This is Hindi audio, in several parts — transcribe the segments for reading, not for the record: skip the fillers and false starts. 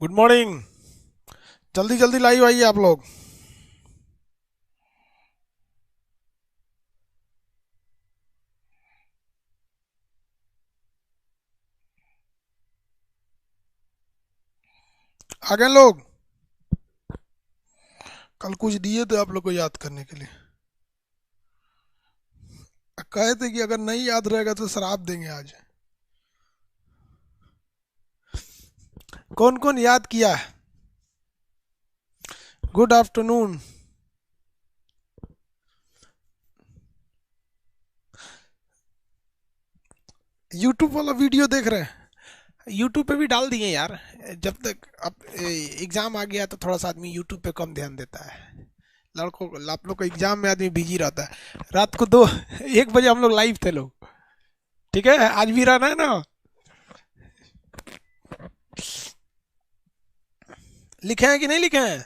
Good morning. जल्दी जल्दी लाइव आइए आप लोग। आ गए लोग। कल कुछ दिए थे आप लोग को याद करने के लिए। कहे थे कि अगर नहीं याद रहेगा तो शराब देंगे आज। कौन कौन याद किया है? Good afternoon. यूट्यूब वाला वीडियो देख रहे हैं? यूट्यूब पे भी डाल दिए यार। जब तक अब एग्जाम आ गया तो थोड़ा सा आदमी यूट्यूब पे कम ध्यान देता है। लड़कों को, आप लोग को एग्जाम में आदमी बिजी रहता है। रात को 1 बजे हम लोग लाइव थे लोग। ठीक है, आज भी रहना है ना। लिखे हैं कि नहीं लिखे हैं?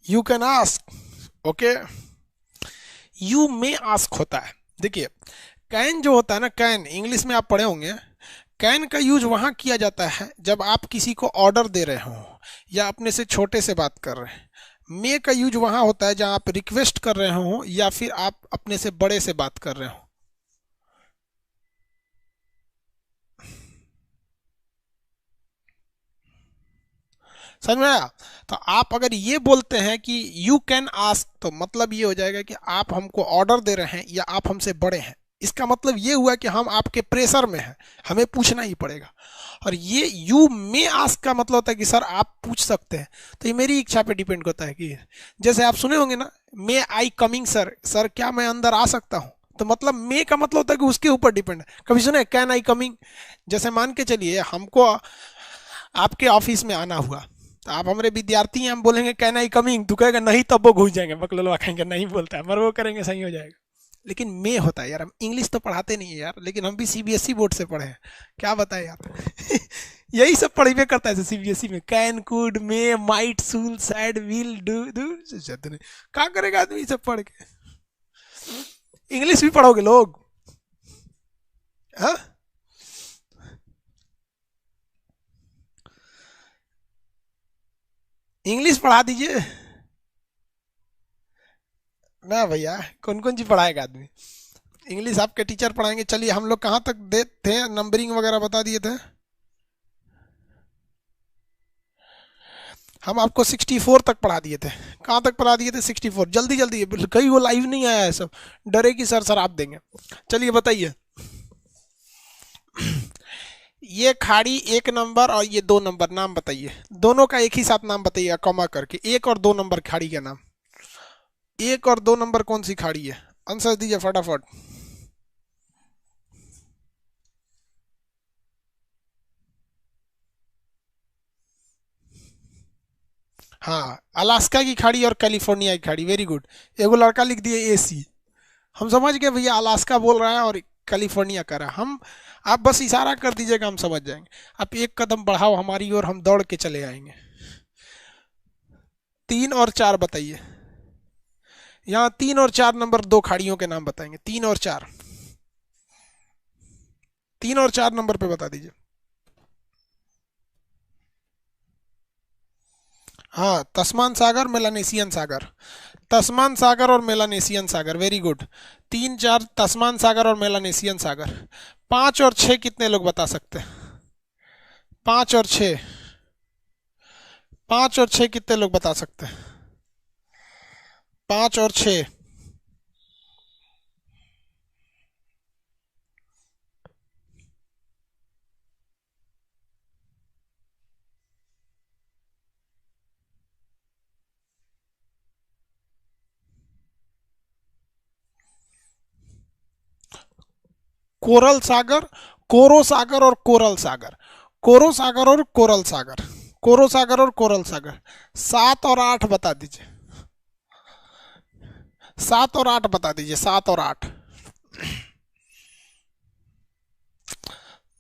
You can ask. Okay, you में आस्क होता है। देखिए, कैन जो होता है ना, कैन इंग्लिश में आप पढ़े होंगे। कैन का यूज वहां किया जाता है जब आप किसी को ऑर्डर दे रहे हो या अपने से छोटे से बात कर रहे हैं। मे का यूज वहां होता है जहां आप रिक्वेस्ट कर रहे हो या फिर आप अपने से बड़े से बात कर रहे हो। समझ में आया? तो आप अगर ये बोलते हैं कि यू कैन आस्क, तो मतलब ये हो जाएगा कि आप हमको ऑर्डर दे रहे हैं या आप हमसे बड़े हैं। इसका मतलब ये हुआ कि हम आपके प्रेशर में हैं, हमें पूछना ही पड़ेगा। और ये यू मे आस्क का मतलब होता है कि सर आप पूछ सकते हैं। तो ये मेरी इच्छा पे डिपेंड करता है कि जैसे आप सुने होंगे ना, मे आई कमिंग सर, सर क्या मैं अंदर आ सकता हूँ। तो मतलब मे का मतलब होता है कि उसके ऊपर डिपेंड है। कभी सुने कैन आई कमिंग? जैसे मान के चलिए हमको आपके ऑफिस में आना हुआ, तो आप हमारे विद्यार्थी हैं, हम बोलेंगे कैन आई कमिंग, तू कहेगा नहीं, तब वो घुस जाएंगे, बकलोलवा कहेंगे नहीं बोलता है, मगर वो करेंगे सही हो जाएगा। लेकिन मे होता है यार। हम इंग्लिश तो पढ़ाते नहीं है यार, लेकिन हम भी सीबीएसई बोर्ड से पढ़े हैं। क्या बताए यार। यही सब पढ़े करता है सीबीएसई में। कैन, कुड, मे, माइट, सूल, सैड, विल, डू डू। क्या करेगा आदमी सब पढ़ के? इंग्लिश भी पढ़ोगे लोग? हाँ, इंग्लिश पढ़ा दीजिए ना भैया। कौन कौन सी पढ़ाएगा आदमी? इंग्लिश आपके टीचर पढ़ाएंगे। चलिए, हम लोग कहाँ तक दे थे, नंबरिंग वगैरह बता दिए थे। हम आपको 64 तक पढ़ा दिए थे। कहाँ तक पढ़ा दिए थे? 64। जल्दी जल्दी, कहीं वो लाइव नहीं आया है सब, डरे कि सर आप देंगे। चलिए बताइए। ये खाड़ी 1 नंबर और ये 2 नंबर, नाम बताइए। दोनों का एक ही साथ नाम बताइए, कॉमा करके। 1 और 2 नंबर खाड़ी का नाम। 1 और 2 नंबर कौन सी खाड़ी है? आंसर दीजिए फटाफट। हाँ, अलास्का की खाड़ी और कैलिफोर्निया की खाड़ी। Very good. एगो लड़का लिख दिए एसी। हम समझ गए भैया, अलास्का बोल रहा है और कैलिफोर्निया कर रहा है। हम, आप बस इशारा कर दीजिएगा, हम समझ जाएंगे। आप एक कदम बढ़ाओ हमारी ओर, हम दौड़ के चले आएंगे। 3 और 4 बताइए। यहाँ 3 और 4 नंबर, 2 खाड़ियों के नाम बताएंगे। 3 और 4, 3 और 4 नंबर पे बता दीजिए। हाँ, तस्मान सागर, मेलानेसियन सागर। तस्मान सागर और मेलानेसियन सागर, वेरी गुड। 3 4, तस्मान सागर और मेलानेसियन सागर। 5 और 6 कितने लोग बता सकते हैं? 5 और 6, 5 और 6 कितने लोग बता सकते हैं? 5 और 6। कोरल सागर, कोरो सागर और कोरल सागर। कोरो सागर और कोरल सागर। कोरो सागर और कोरल सागर। 7 और 8 बता दीजिए। 7 और 8 बता दीजिए। 7 और 8।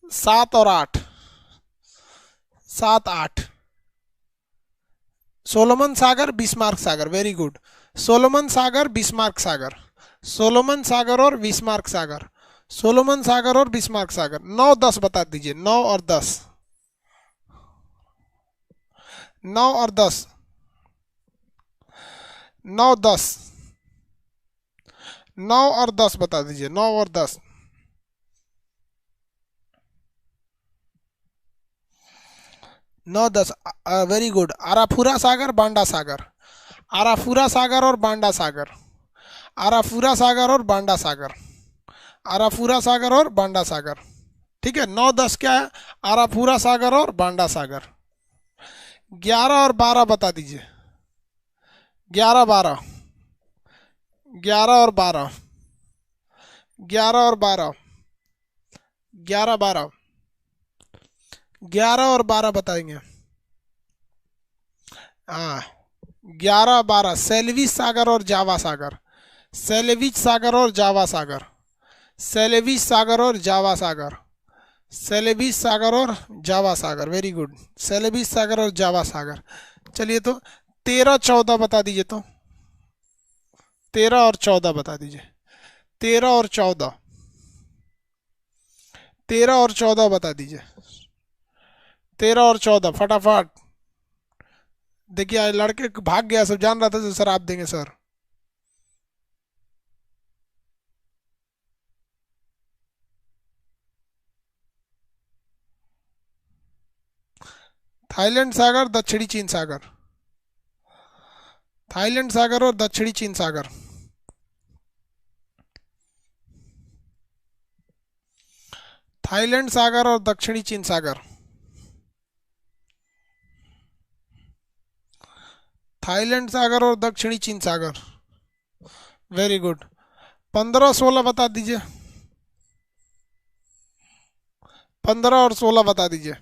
7 और 8। 7 8। सोलोमन सागर, बिस्मार्क सागर, वेरी गुड। सोलोमन सागर, बिस्मार्क सागर। सोलोमन सागर और बिस्मार्क सागर। सोलोमन सागर और बिस्मार्क सागर। 9-10 बता दीजिए, 9 और 10। 9 और 10। 9-10। 9 और 10 बता दीजिए, 9 और 10। 9-10। Very good. आराफुरा सागर, बांडा सागर। आराफुरा सागर और बांडा सागर। आराफुरा सागर और बांडा सागर। आराफुरा सागर और बांडा सागर। ठीक है, 9-10 क्या है? आराफुरा सागर और बांडा सागर। 11 और 12 बता दीजिए। 11-12। 11 और 12। 11 और 12। 11-12। 11 और 12 बताएंगे। हाँ, 11-12। सेल्विस सागर और जावा सागर। सेल्विस सागर और जावा सागर। सेल्विस सागर और जावा सागर। सेलेबिस सागर और जावा सागर। Very good. सेलेबिस सागर और जावा सागर। चलिए, तो 13-14 बता दीजिए। तो 13 और 14 बता दीजिए। 13 और 14। 13 और 14 बता दीजिए। 13 और 14 फटाफट। देखिए, आज लड़के भाग गया, सब जान रहा था तो सर आप देंगे सर। थाईलैंड सागर, दक्षिणी चीन सागर। थाईलैंड सागर और दक्षिणी चीन सागर। थाईलैंड सागर और दक्षिणी चीन सागर। थाईलैंड सागर और दक्षिणी चीन सागर। Very good. 15-16 बता दीजिए। 15 और 16 बता दीजिए।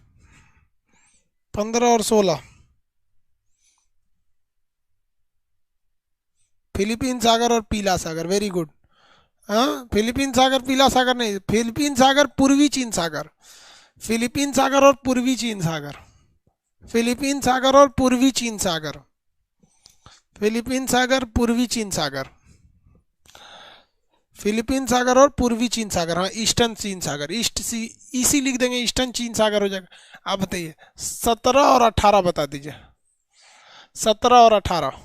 15 और 16। फिलीपीन सागर और पीला सागर। Very good. हाँ, फिलीपीन सागर, पीला सागर नहीं, फिलीपीन सागर, पूर्वी चीन सागर। फिलीपीन सागर और पूर्वी चीन सागर। फिलीपीन सागर और पूर्वी चीन सागर। फिलीपीन सागर, पूर्वी चीन सागर। फिलीपीन सागर और पूर्वी चीन सागर। हाँ, ईस्टर्न चीन सागर। ईस्ट सी, इसी लिख देंगे, ईस्टर्न चीन सागर हो जाएगा। आप बताइए, 17 और 18 बता दीजिए। 17 और 18।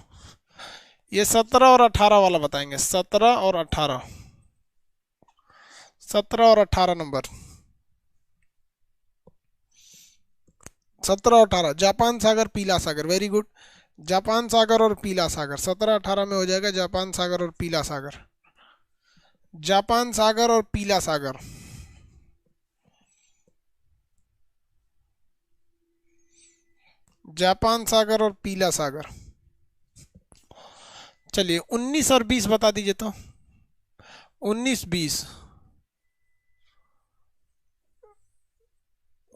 ये 17 और 18 वाला बताएंगे। 17 और 18। 17 और 18 नंबर। 17 और 18। जापान सागर, पीला सागर। Very good. जापान सागर और पीला सागर। 17-18 में हो जाएगा जापान सागर और पीला सागर। जापान सागर और पीला सागर। जापान सागर और पीला सागर। चलिए, 19 और 20 बता दीजिए। तो 19-20।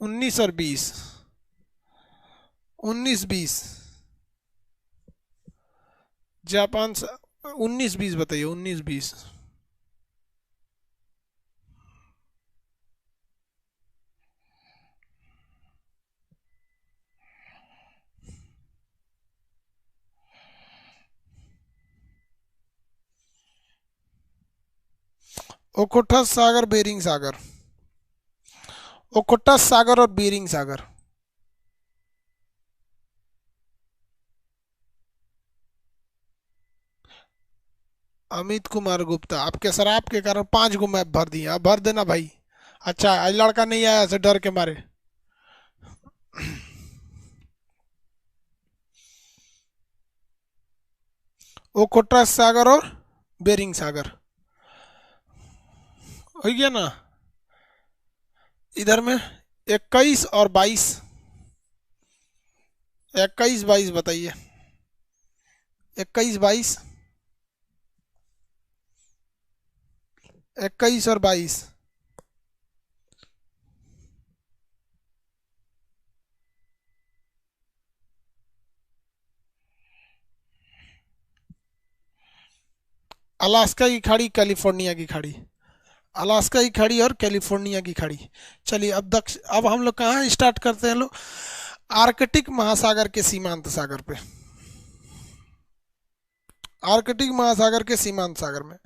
19 और 20। 19-20। जापान 19-20 बताइए। 19-20। ओखोटस सागर, बेरिंग सागर। ओखोटस सागर और बेरिंग सागर। अमित कुमार गुप्ता, आपके शराब के कारण 5 गो मैप भर दिए। अब भर देना भाई। अच्छा, आज लड़का नहीं आया ऐसे डर के मारे। ओखोटस सागर और बेरिंग सागर। हो गया ना? इधर में 21 और 22। 21-22 बताइए। 21-22। 21 और 22। अलास्का की खाड़ी, कैलिफोर्निया की खाड़ी। अलास्का की खाड़ी और कैलिफोर्निया की खाड़ी। चलिए, अब हम लोग कहाँ स्टार्ट करते हैं लोग? आर्कटिक महासागर के सीमांत सागर पे। आर्कटिक महासागर के सीमांत सागर में।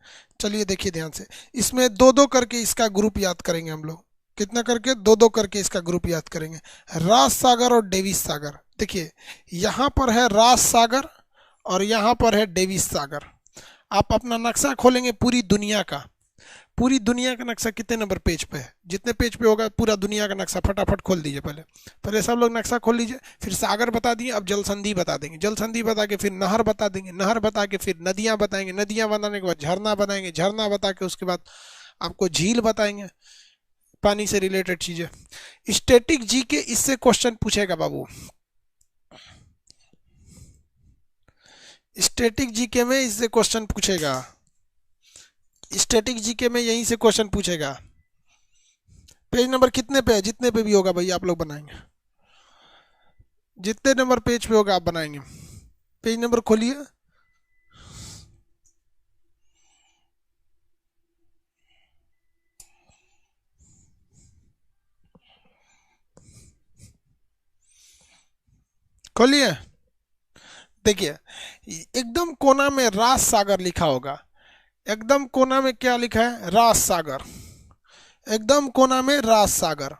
चलिए देखिए ध्यान से, इसमें दो दो करके इसका ग्रुप याद करेंगे हम लोग। कितना करके? दो दो करके इसका ग्रुप याद करेंगे। रास सागर और डेविस सागर। देखिए यहाँ पर है रास सागर और यहाँ पर है डेविस सागर। आप अपना नक्शा खोलेंगे पूरी दुनिया का, पूरी दुनिया का नक्शा कितने नंबर पेज पे है? जितने पेज पे होगा पूरा दुनिया का नक्शा फटाफट खोल दीजिए। पहले पहले सब लोग नक्शा खोल लीजिए। फिर सागर बता दिए, अब जल संधि बता देंगे। जल संधि बता के फिर नहर बता देंगे। नहर बता के फिर नदियां बताएंगे। नदियां बताने के बाद झरना बताएंगे। झरना बता के उसके बाद आपको झील बताएंगे, पानी से रिलेटेड चीजें। स्टैटिक जीके इससे क्वेश्चन पूछेगा बाबू। स्टैटिक जीके में इससे क्वेश्चन पूछेगा। स्टैटिक जीके में यहीं से क्वेश्चन पूछेगा। पेज नंबर कितने पे है? जितने पे भी होगा भैया आप लोग बनाएंगे। जितने नंबर पेज पे होगा आप बनाएंगे। पेज नंबर खोलिए। खोलिए। देखिए एकदम कोना में रास सागर लिखा होगा। एकदम कोना में क्या लिखा है? रास सागर। एकदम कोना में रास सागर।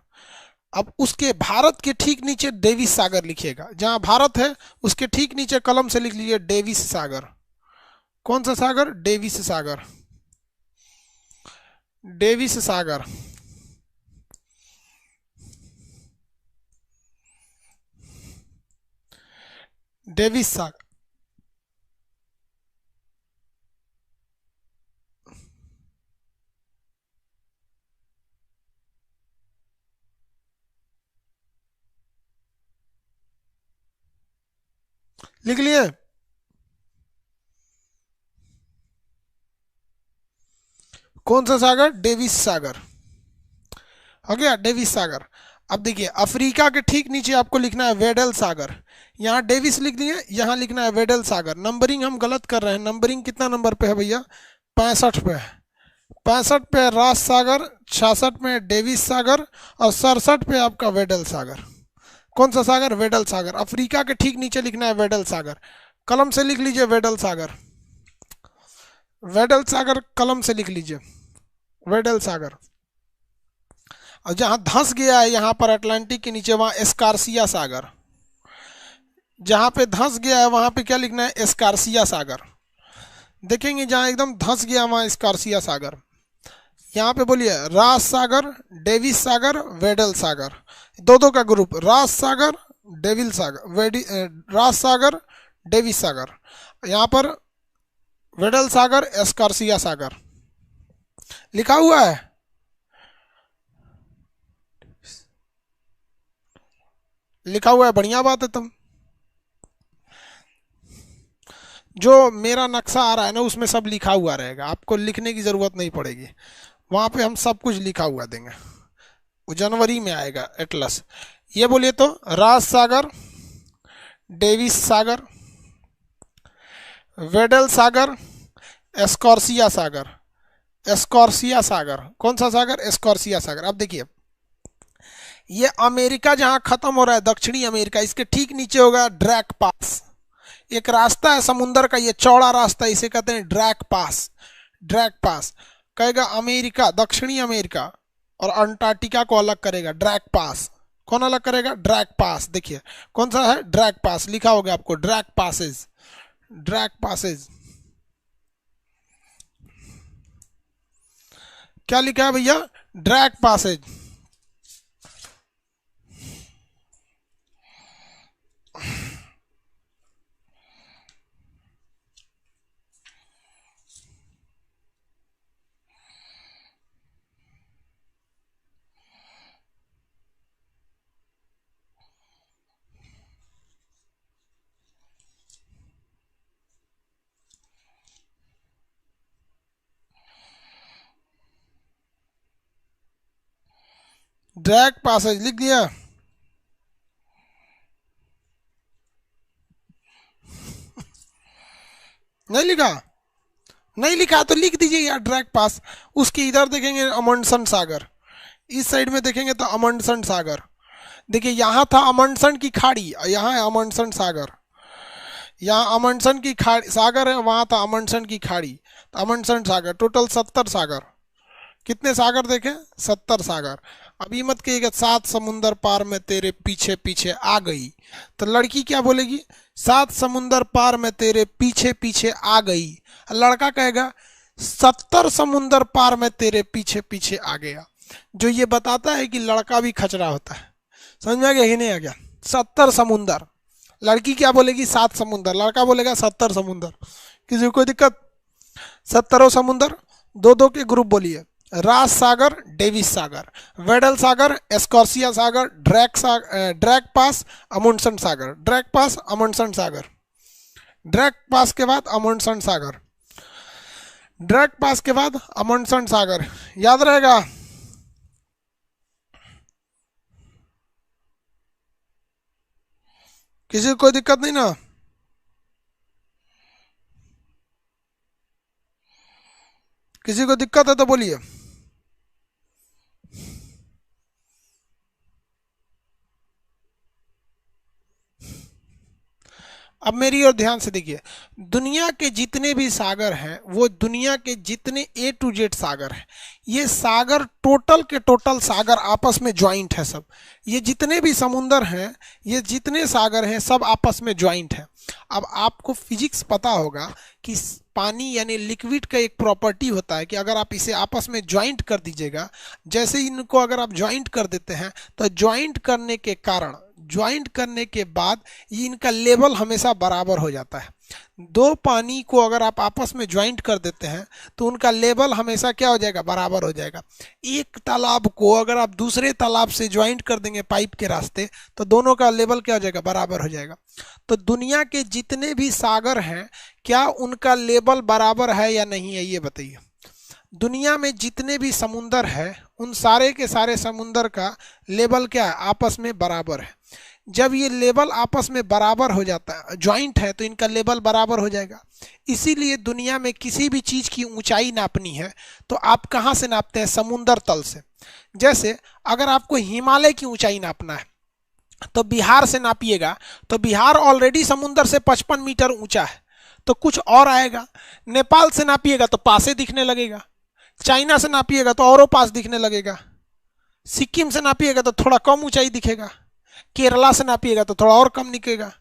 अब उसके भारत के ठीक नीचे डेविस सागर लिखिएगा। जहां भारत है उसके ठीक नीचे कलम से लिख लीजिए डेविस सागर। कौन सा सागर? डेविस सागर। डेविस सागर। डेविस सागर। लिख लिए? कौन सा सागर? डेविस सागर। हो गया डेविस सागर। अब देखिए अफ्रीका के ठीक नीचे आपको लिखना है वेडल सागर। यहाँ डेविस लिख दिए, यहाँ लिखना है वेडल सागर। नंबरिंग हम गलत कर रहे हैं। नंबरिंग कितना नंबर पे है भैया? 65 पे है। 65 पे रास सागर, 66 में डेविस सागर और 67 पे आपका वेडल सागर। कौन सा सागर? वेडल सागर। अफ्रीका के ठीक नीचे लिखना है वेडल सागर। कलम से लिख लीजिए वेडल सागर। वेडल सागर कलम से लिख लीजिए वेडल सागर। और जहां धंस गया है यहाँ पर अटलांटिक के नीचे, वहां एस्कार्सिया सागर। जहां पे धंस गया है वहां पे क्या लिखना है? एस्कार्सिया सागर। देखेंगे जहां एकदम धंस गया वहां एस्कार्सिया सागर। यहाँ पे बोलिए रास सागर, डेविस सागर, वेडल सागर। दो दो का ग्रुप, रास सागर, डेविल सागर, रास सागर, डेविस सागर। यहाँ पर वेडल सागर, एस्कार्सिया सागर लिखा हुआ है। लिखा हुआ है, बढ़िया बात है। तुम जो मेरा नक्शा आ रहा है ना उसमें सब लिखा हुआ रहेगा, आपको लिखने की जरूरत नहीं पड़ेगी। वहां पे हम सब कुछ लिखा हुआ देंगे। वो जनवरी में आएगा एटलस। ये बोलिए तो रास सागर, डेविस सागर, वेडल सागर, एस्कॉर्सिया सागर। एस्कॉर्सिया सागर कौन सा सागर? एस्कॉर्सिया सागर। अब देखिए ये अमेरिका जहां खत्म हो रहा है, दक्षिणी अमेरिका, इसके ठीक नीचे होगा ड्रैक पास। एक रास्ता है समुंदर का, ये चौड़ा रास्ता, इसे कहते हैं ड्रैक पास। ड्रैक पास कहेगा अमेरिका, दक्षिणी अमेरिका और अंटार्कटिका को अलग करेगा ड्रैक पास। कौन अलग करेगा? ड्रैक पास। देखिए कौन सा है? ड्रैक पास लिखा होगा आपको, ड्रैक पासेज। ड्रैक पासेज क्या लिखा है भैया? ड्रैक पासेज। ड्रैक पासेज लिख दिया। नहीं लिखा? नहीं लिखा तो लिख दीजिए यार ड्रैक पास। उसके इधर देखेंगे अमंडसन सागर, इस साइड में देखेंगे तो अमंडसन सागर। देखिए यहाँ था अमंडसन की खाड़ी और यहाँ है अमंडसन सागर। यहाँ अमंडसन की खाड़ी सागर है, वहां था अमंडसन की खाड़ी, तो अमंडसन सागर, टोटल 70 सागर। कितने सागर देखे? 70 सागर। अभी मत कहिएगा 7 समुंदर पार में तेरे पीछे पीछे आ गई, तो लड़की क्या बोलेगी? 7 समुंदर पार में तेरे पीछे पीछे आ गई। लड़का कहेगा 70 समुंदर पार में तेरे पीछे पीछे आ गया। जो ये बताता है कि लड़का भी खचरा होता है। समझ में आ गया कि नहीं आ गया? 70 समुंदर, लड़की क्या बोलेगी? 7 समुंदर, लड़का बोलेगा 70 समुंदर। किसी को कोई दिक्कत? 70 समुंदर, दो दो के ग्रुप बोलिए। राज सागर, डेविस सागर, वेडल सागर, एस्कॉर्सिया सागर, ड्रैक पास, अमुंडसन सागर, ड्रैक पास, अमुंडसन सागर, ड्रैक पास के बाद अमुंडसन सागर, ड्रैक पास के बाद अमुंडसन सागर। याद रहेगा? किसी को कोई दिक्कत नहीं ना? किसी को दिक्कत है तो बोलिए। अब मेरी ओर ध्यान से देखिए, दुनिया के जितने भी सागर हैं, वो दुनिया के जितने A to Z सागर हैं, ये सागर टोटल के टोटल सागर आपस में ज्वाइंट है सब। ये जितने भी समुंदर हैं, ये जितने सागर हैं, सब आपस में ज्वाइंट है। अब आपको फिजिक्स पता होगा कि पानी यानी लिक्विड का एक प्रॉपर्टी होता है कि अगर आप इसे आपस में ज्वाइंट कर दीजिएगा, जैसे इनको अगर आप ज्वाइंट कर देते हैं, तो ज्वाइंट करने के कारण, ज्वाइंट करने के बाद ये इनका लेवल हमेशा बराबर हो जाता है। दो पानी को अगर आप आपस में ज्वाइंट कर देते हैं, तो उनका लेवल हमेशा क्या हो जाएगा? बराबर हो जाएगा। एक तालाब को अगर आप दूसरे तालाब से ज्वाइंट कर देंगे पाइप के रास्ते, तो दोनों का लेवल क्या हो जाएगा? बराबर हो जाएगा। तो दुनिया के जितने भी सागर हैं, क्या उनका लेवल बराबर है या नहीं है, ये बताइए। दुनिया में जितने भी समुंदर है, उन सारे के सारे समुंदर का लेवल क्या है? आपस में बराबर है। जब ये लेवल आपस में बराबर हो जाता है, ज्वाइंट है, तो इनका लेवल बराबर हो जाएगा। इसीलिए दुनिया में किसी भी चीज की ऊंचाई नापनी है, तो आप कहाँ से नापते हैं? समुंदर तल से। जैसे अगर आपको हिमालय की ऊंचाई नापना है, तो बिहार से नापिएगा, तो बिहार ऑलरेडी समुंदर से 55 मीटर ऊंचा है, तो कुछ और आएगा। नेपाल से नापिएगा तो पासे दिखने लगेगा, चाइना से नापिएगा तो औरों पास दिखने लगेगा, सिक्किम से नापिएगा तो थोड़ा कम ऊंचाई दिखेगा, केरला से नापिएगा तो थोड़ा और कम निकलेगा।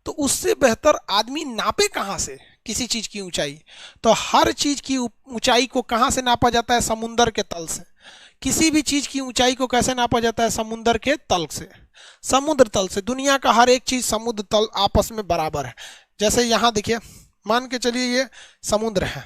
तो उससे बेहतर आदमी नापे कहाँ से किसी चीज की ऊंचाई? तो हर चीज की ऊंचाई को कहाँ से नापा जाता है? समुंदर के तल से। किसी भी चीज की ऊंचाई को कैसे नापा जाता है? समुंदर के तल से। समुद्र तल से दुनिया का हर एक चीज समुद्र तल आपस में बराबर है। जैसे यहां देखिए, मान के चलिए ये समुद्र है,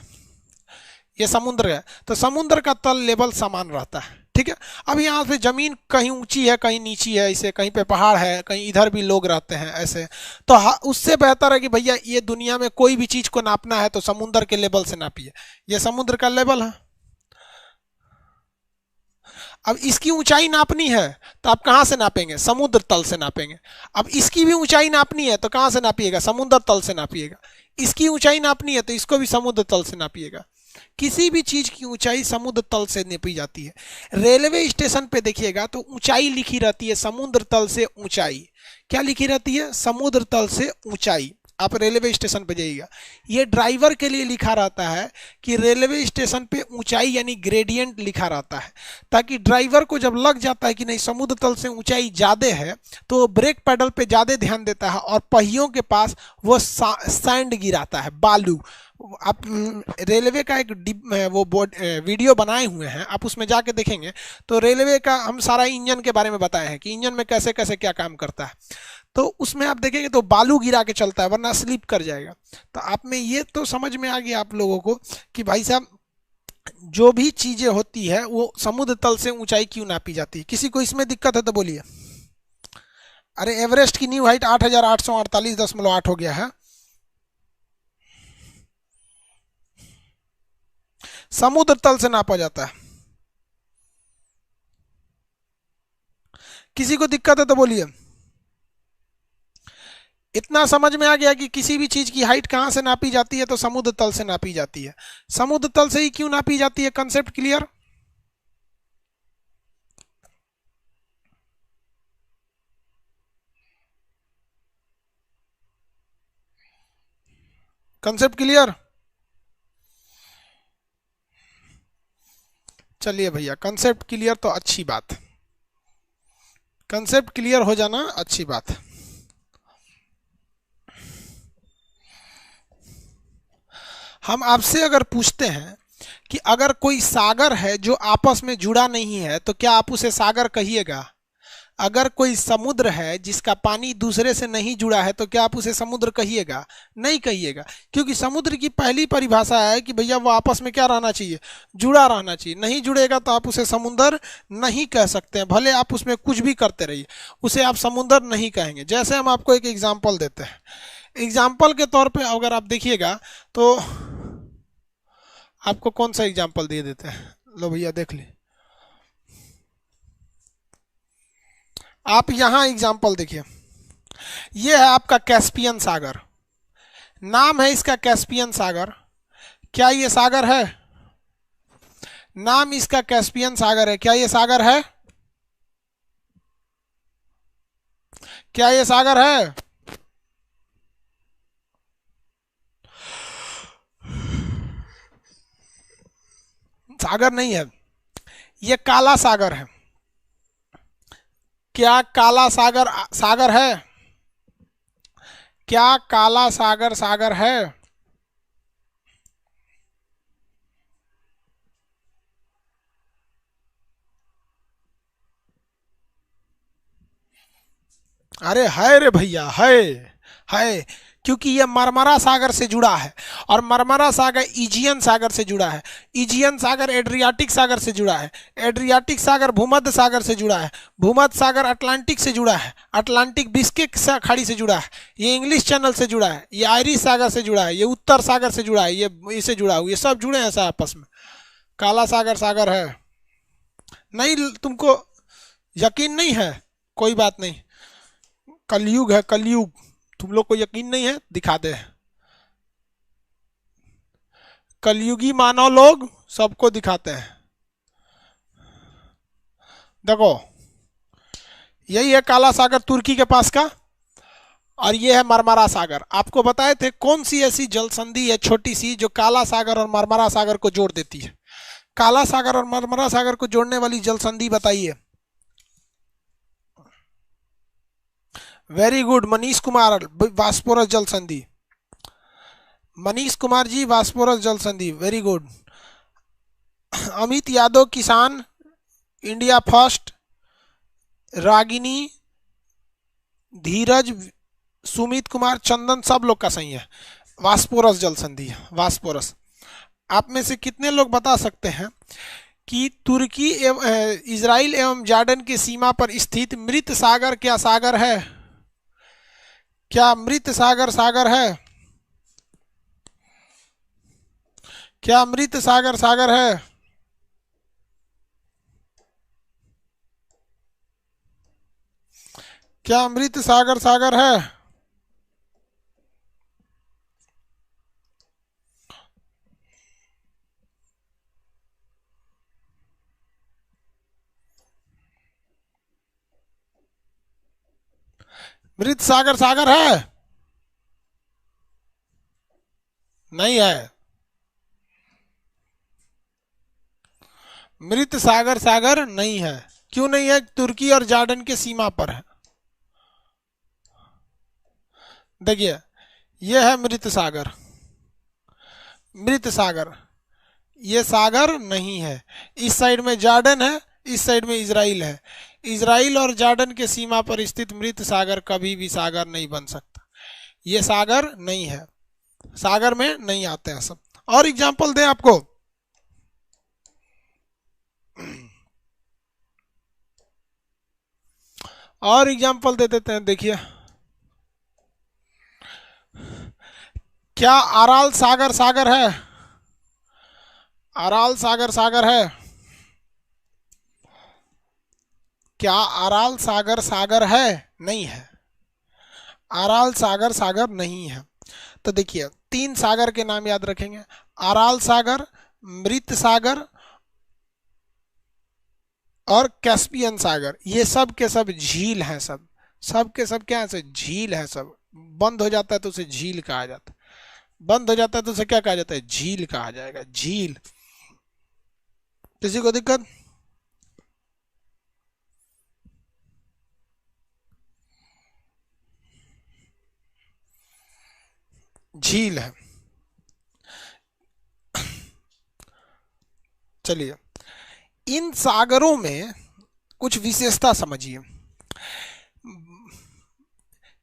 ये समुद्र है, तो समुद्र का तल लेवल समान रहता है। ठीक है। अब यहाँ से जमीन कहीं ऊंची है, कहीं नीची है, इसे कहीं पे पहाड़ है, कहीं इधर भी लोग रहते हैं, ऐसे। तो उससे बेहतर है कि भैया ये दुनिया में कोई भी चीज को नापना है तो समुद्र के लेवल से नापिए। ये समुद्र का लेवल है। अब इसकी ऊंचाई नापनी है, तो आप कहां से नापेंगे? समुद्र तल से नापेंगे। अब इसकी भी ऊंचाई नापनी है, तो कहां से नापिएगा? समुद्र तल से नापिएगा। इसकी ऊंचाई नापनी है, तो इसको भी समुद्र तल से नापिएगा। किसी भी चीज की ऊंचाई समुद्र तल से नापी जाती है। रेलवे स्टेशन पे देखिएगा तो ऊंचाई लिखी रहती है समुद्र तल से ऊंचाई। क्या लिखी रहती है? समुद्र तल से ऊंचाई। आप रेलवे स्टेशन पे जाइएगा, ये ड्राइवर के लिए लिखा रहता है कि रेलवे स्टेशन पे ऊंचाई यानी ग्रेडियंट लिखा रहता है, ताकि ड्राइवर को जब लग जाता है कि नहीं समुद्र तल से ऊंचाई ज्यादा है, तो वो ब्रेक पेडल पे ज्यादा ध्यान देता है और पहियों के पास वो सैंड गिराता है, बालू। आप रेलवे का एक वो बोर्ड वीडियो बनाए हुए हैं, आप उसमें जाके देखेंगे तो रेलवे का हम सारा इंजन के बारे में बताए हैं कि इंजन में कैसे कैसे क्या काम करता है। तो उसमें आप देखेंगे तो बालू गिरा के चलता है, वरना स्लिप कर जाएगा। तो आप में ये तो समझ में आ गया आप लोगों को कि भाई साहब जो भी चीजें होती है वो समुद्र तल से ऊंचाई क्यों नापी जाती है। किसी को इसमें दिक्कत है तो बोलिए। अरे एवरेस्ट की न्यू हाइट 8,848.8 हो गया है। समुद्र तल से नापा जाता है। किसी को दिक्कत है तो बोलिए। इतना समझ में आ गया कि किसी भी चीज की हाइट कहां से नापी जाती है? तो समुद्र तल से नापी जाती है। समुद्र तल से ही क्यों नापी जाती है? Concept clear? Concept clear? चलिए भैया, कंसेप्ट क्लियर तो अच्छी बात, कंसेप्ट क्लियर हो जाना अच्छी बात। हम आपसे अगर पूछते हैं कि अगर कोई सागर है जो आपस में जुड़ा नहीं है तो क्या आप उसे सागर कहिएगा? अगर कोई समुद्र है जिसका पानी दूसरे से नहीं जुड़ा है तो क्या आप उसे समुद्र कहिएगा? नहीं कहिएगा, क्योंकि समुद्र की पहली परिभाषा है कि भैया वो आपस में क्या रहना चाहिए? जुड़ा रहना चाहिए। नहीं जुड़ेगा तो आप उसे समुद्र नहीं कह सकते हैं, भले आप उसमें कुछ भी करते रहिए, उसे आप समुद्र नहीं कहेंगे। जैसे हम आपको एक एग्जाम्पल देते हैं, एग्जाम्पल के तौर पर अगर आप देखिएगा तो आपको कौन सा एग्जाम्पल दे देते हैं, लो भैया देख ली। आप यहां एग्जाम्पल देखिए, ये है आपका कैस्पियन सागर, नाम है इसका कैस्पियन सागर। क्या ये सागर है? नाम इसका कैस्पियन सागर है। क्या ये सागर है? क्या ये सागर है? सागर नहीं है, ये काला सागर है। क्या काला सागर सागर है? क्या काला सागर सागर है? अरे है रे भैया, है, क्योंकि ये मरमरा सागर से जुड़ा है, और मरमरा सागर इजियन सागर से जुड़ा है, इजियन सागर एड्रियाटिक सागर से जुड़ा है, एड्रियाटिक सागर भूमध्य सागर से जुड़ा है, भूमध्य सागर अटलांटिक से जुड़ा है, अटलांटिक बिस्किक खाड़ी से जुड़ा है, ये इंग्लिश चैनल से जुड़ा है, ये आयरिश सागर से जुड़ा है, ये उत्तर सागर से जुड़ा है, ये इससे जुड़ा हुआ, ये सब जुड़े हैं सब आपस में। काला सागर सागर है। नहीं, तुमको यकीन नहीं है, कोई बात नहीं, कलयुग है कलयुग, तुम लोग को यकीन नहीं है, दिखा दे। कलयुगी मानव लोग सबको दिखाते हैं। देखो, यही है काला सागर तुर्की के पास का, और ये है मरमरा सागर। आपको बताए थे कौन सी ऐसी जल संधि है छोटी सी जो काला सागर और मरमरा सागर को जोड़ देती है? काला सागर और मरमरा सागर को जोड़ने वाली जल संधि बताइए। वेरी गुड, मनीष कुमार, वास्पोरस जल संधि। मनीष कुमार जी, वास्पोरस जल संधि, वेरी गुड। अमित यादव, किसान, इंडिया फर्स्ट, रागिनी, धीरज, सुमित कुमार, चंदन, सब लोग का सही है, वास्पोरस जल संधि है, वास्पोरस। आप में से कितने लोग बता सकते हैं कि तुर्की एवं इजराइल एवं जॉर्डन की सीमा पर स्थित मृत सागर क्या सागर है? क्या मृत सागर सागर है? क्या मृत सागर सागर है? क्या मृत सागर सागर है? मृत सागर सागर है? नहीं है, मृत सागर सागर नहीं है। क्यों नहीं है? तुर्की और जॉर्डन के सीमा पर है। देखिए, यह है मृत सागर, मृत सागर, ये सागर नहीं है। इस साइड में जॉर्डन है, इस साइड में इजराइल है। इजराइल और जॉर्डन के सीमा पर स्थित मृत सागर कभी भी सागर नहीं बन सकता, ये सागर नहीं है, सागर में नहीं आते हैं सब। और एग्जांपल दें आपको, और एग्जांपल दे देते हैं। देखिए, क्या अराल सागर सागर है? अराल सागर सागर है? क्या अराल सागर सागर है? नहीं है, अराल सागर सागर नहीं है। तो देखिए, 3 सागर के नाम याद रखेंगे, अराल सागर, मृत सागर और कैस्पियन सागर। ये सब के सब झील हैं, सब के सब क्या है? झील है, सब बंद हो जाता है तो उसे झील कहा जाता है। बंद हो जाता है तो उसे क्या कहा जाता है? झील कहा जाएगा, झील। किसी को दिक्कत? झील है। चलिए, इन सागरों में कुछ विशेषता समझिए।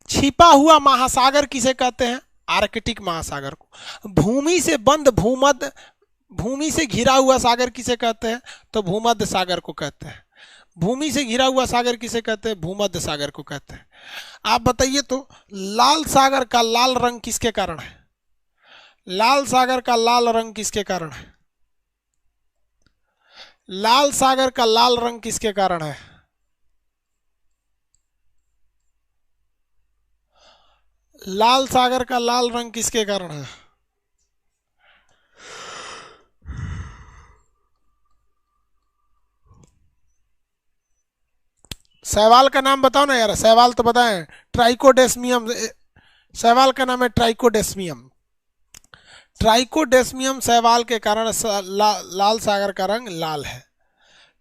छिपा हुआ महासागर किसे कहते हैं? आर्कटिक महासागर को। भूमि से बंद भूमध्य, भूमि से घिरा हुआ सागर किसे कहते हैं? तो भूमध्य सागर को कहते हैं। भूमि से घिरा हुआ सागर किसे कहते हैं? भूमध्य सागर को कहते हैं। आप बताइए तो, लाल सागर का लाल रंग किसके कारण है? लाल सागर का लाल रंग किसके कारण है? लाल सागर का लाल रंग किसके कारण है? लाल सागर का लाल रंग किसके कारण है? शैवाल का नाम बताओ ना यार, शैवाल तो बताएं। ट्राइकोडेस्मियम, शैवाल का नाम है ट्राइकोडेस्मियम। ट्राइकोडेस्मियम शैवाल के कारण लाल सागर का रंग लाल है।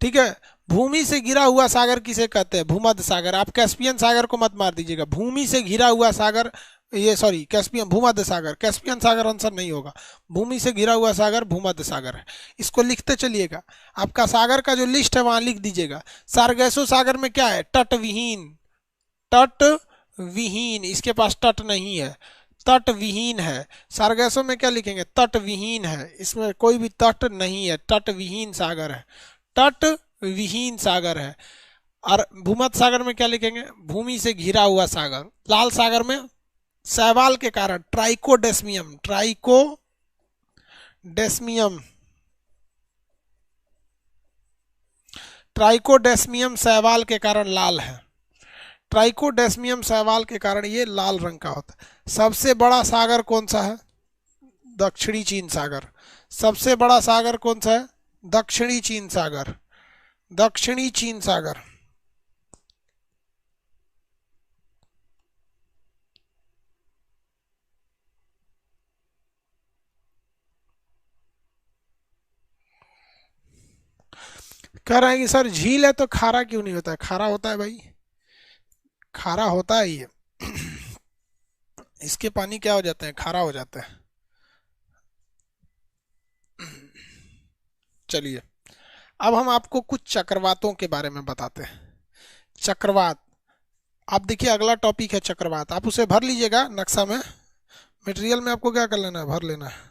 ठीक है। भूमि से घिरा हुआ सागर किसे कहते हैं? भूमध्य सागर। आप कैस्पियन सागर को मत मार दीजिएगा, भूमि से घिरा हुआ सागर, ये सॉरी कैस्पियन, भूमध्य सागर, कैस्पियन सागर आंसर नहीं होगा। भूमि से घिरा हुआ सागर भूमध्य सागर है। इसको लिखते चलिएगा, आपका सागर का जो लिस्ट है वहां लिख दीजिएगा। सारगैसो सागर में क्या है? तट विहीन, तट विहीन, इसके पास तट नहीं है, तट विहीन है। सारगैसो में क्या लिखेंगे? तट विहीन है, इसमें कोई भी तट नहीं है, तट विहीन सागर है, तट विहीन सागर है। और भूमध्य सागर में क्या लिखेंगे? भूमि से घिरा हुआ सागर। लाल सागर में शैवाल के कारण ट्राइकोडेस्मियम, ट्राइकोडेस्मियम, ट्राइकोडेस्मियम शैवाल के कारण लाल है। ट्राइकोडेस्मियम शैवाल के कारण ये लाल रंग का होता है। सबसे बड़ा सागर कौन सा है? दक्षिणी चीन सागर। सबसे बड़ा सागर कौन सा है? दक्षिणी चीन सागर, दक्षिणी चीन सागर। कह रहे हैं कि सर झील है तो खारा क्यों नहीं होता है? खारा होता है भाई, खारा होता है ये। इसके पानी क्या हो जाते हैं? खारा हो जाता है। चलिए, अब हम आपको कुछ चक्रवातों के बारे में बताते हैं। चक्रवात, आप देखिए अगला टॉपिक है चक्रवात। आप उसे भर लीजिएगा नक्शा में, मटेरियल में आपको क्या कर लेना है? भर लेना है।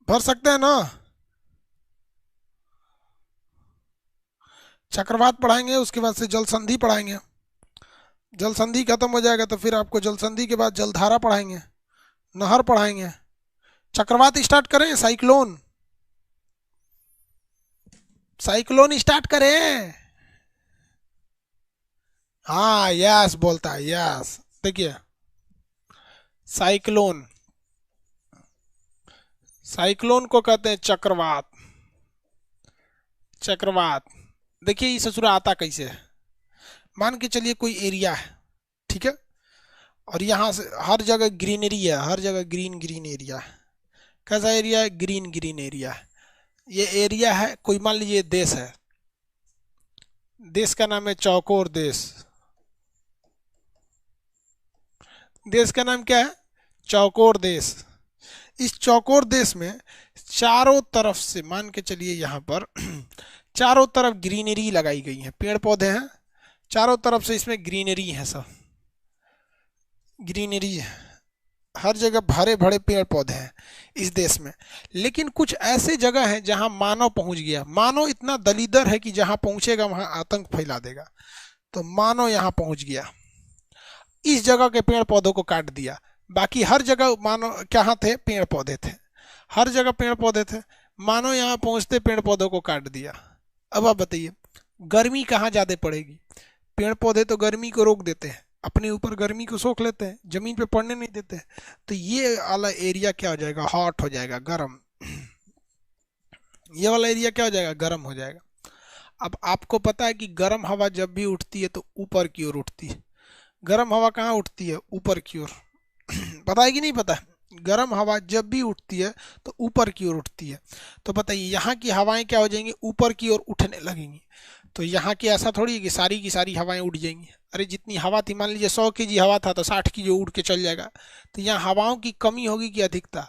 भर सकते हैं ना? चक्रवात पढ़ाएंगे, उसके बाद से जल संधि पढ़ाएंगे। जल संधि खत्म हो जाएगा तो फिर आपको जल संधि के बाद जलधारा पढ़ाएंगे, नहर पढ़ाएंगे। चक्रवात स्टार्ट करें? साइक्लोन, साइक्लोन स्टार्ट करें। हाँ यस बोलता है, यस। देखिए साइक्लोन, साइक्लोन को कहते हैं चक्रवात। चक्रवात देखिए ये ससुरा आता कैसे है। मान के चलिए कोई एरिया है, ठीक है, और यहाँ से हर जगह ग्रीनरी है, हर जगह ग्रीन ग्रीन एरिया है। कैसा एरिया है? ग्रीन ग्रीन एरिया है। ये एरिया है, कोई मान लीजिए देश है, देश का नाम है चौकोर देश। देश का नाम क्या है? चौकोर देश। इस चौकोर देश में चारों तरफ से, मान के चलिए यहाँ पर चारों तरफ ग्रीनरी लगाई गई है, पेड़ पौधे हैं चारों तरफ से, इसमें ग्रीनरी है, सब ग्रीनरी है, हर जगह भरे भरे पेड़ पौधे हैं इस देश में। लेकिन कुछ ऐसे जगह हैं जहां मानव पहुंच गया। मानव इतना दलीदर है कि जहां पहुंचेगा वहां आतंक फैला देगा। तो मानव यहां पहुंच गया, इस जगह के पेड़ पौधों को काट दिया। बाकी हर जगह मानव कहाँ थे? पेड़ पौधे थे, हर जगह पेड़ पौधे थे। मानव यहाँ पहुंचते पेड़ पौधों को काट दिया। अब आप बताइए गर्मी कहाँ ज्यादा पड़ेगी? पेड़ पौधे तो गर्मी को रोक देते हैं, अपने ऊपर गर्मी को सोख लेते हैं, जमीन पे पड़ने नहीं देते हैं। तो ये वाला एरिया क्या हो जाएगा, हॉट हो जाएगा, गर्म। ये वाला एरिया क्या हो जाएगा, गर्म हो जाएगा। अब आपको पता है कि गर्म हवा जब भी उठती है तो ऊपर की ओर उठती है। गर्म हवा कहाँ उठती है, ऊपर की ओर। पता है कि नहीं पता है? गर्म हवा जब भी उठती है तो ऊपर की ओर उठती है। तो बताइए यहाँ की हवाएं क्या हो जाएंगी, ऊपर की ओर उठने लगेंगी। तो यहाँ की ऐसा थोड़ी है कि सारी हवाएं उड़ जाएंगी। अरे जितनी हवा थी, मान लीजिए 100 kg हवा था तो 60 kg उड़ के चल जाएगा। तो यहाँ हवाओं की कमी होगी कि अधिकता,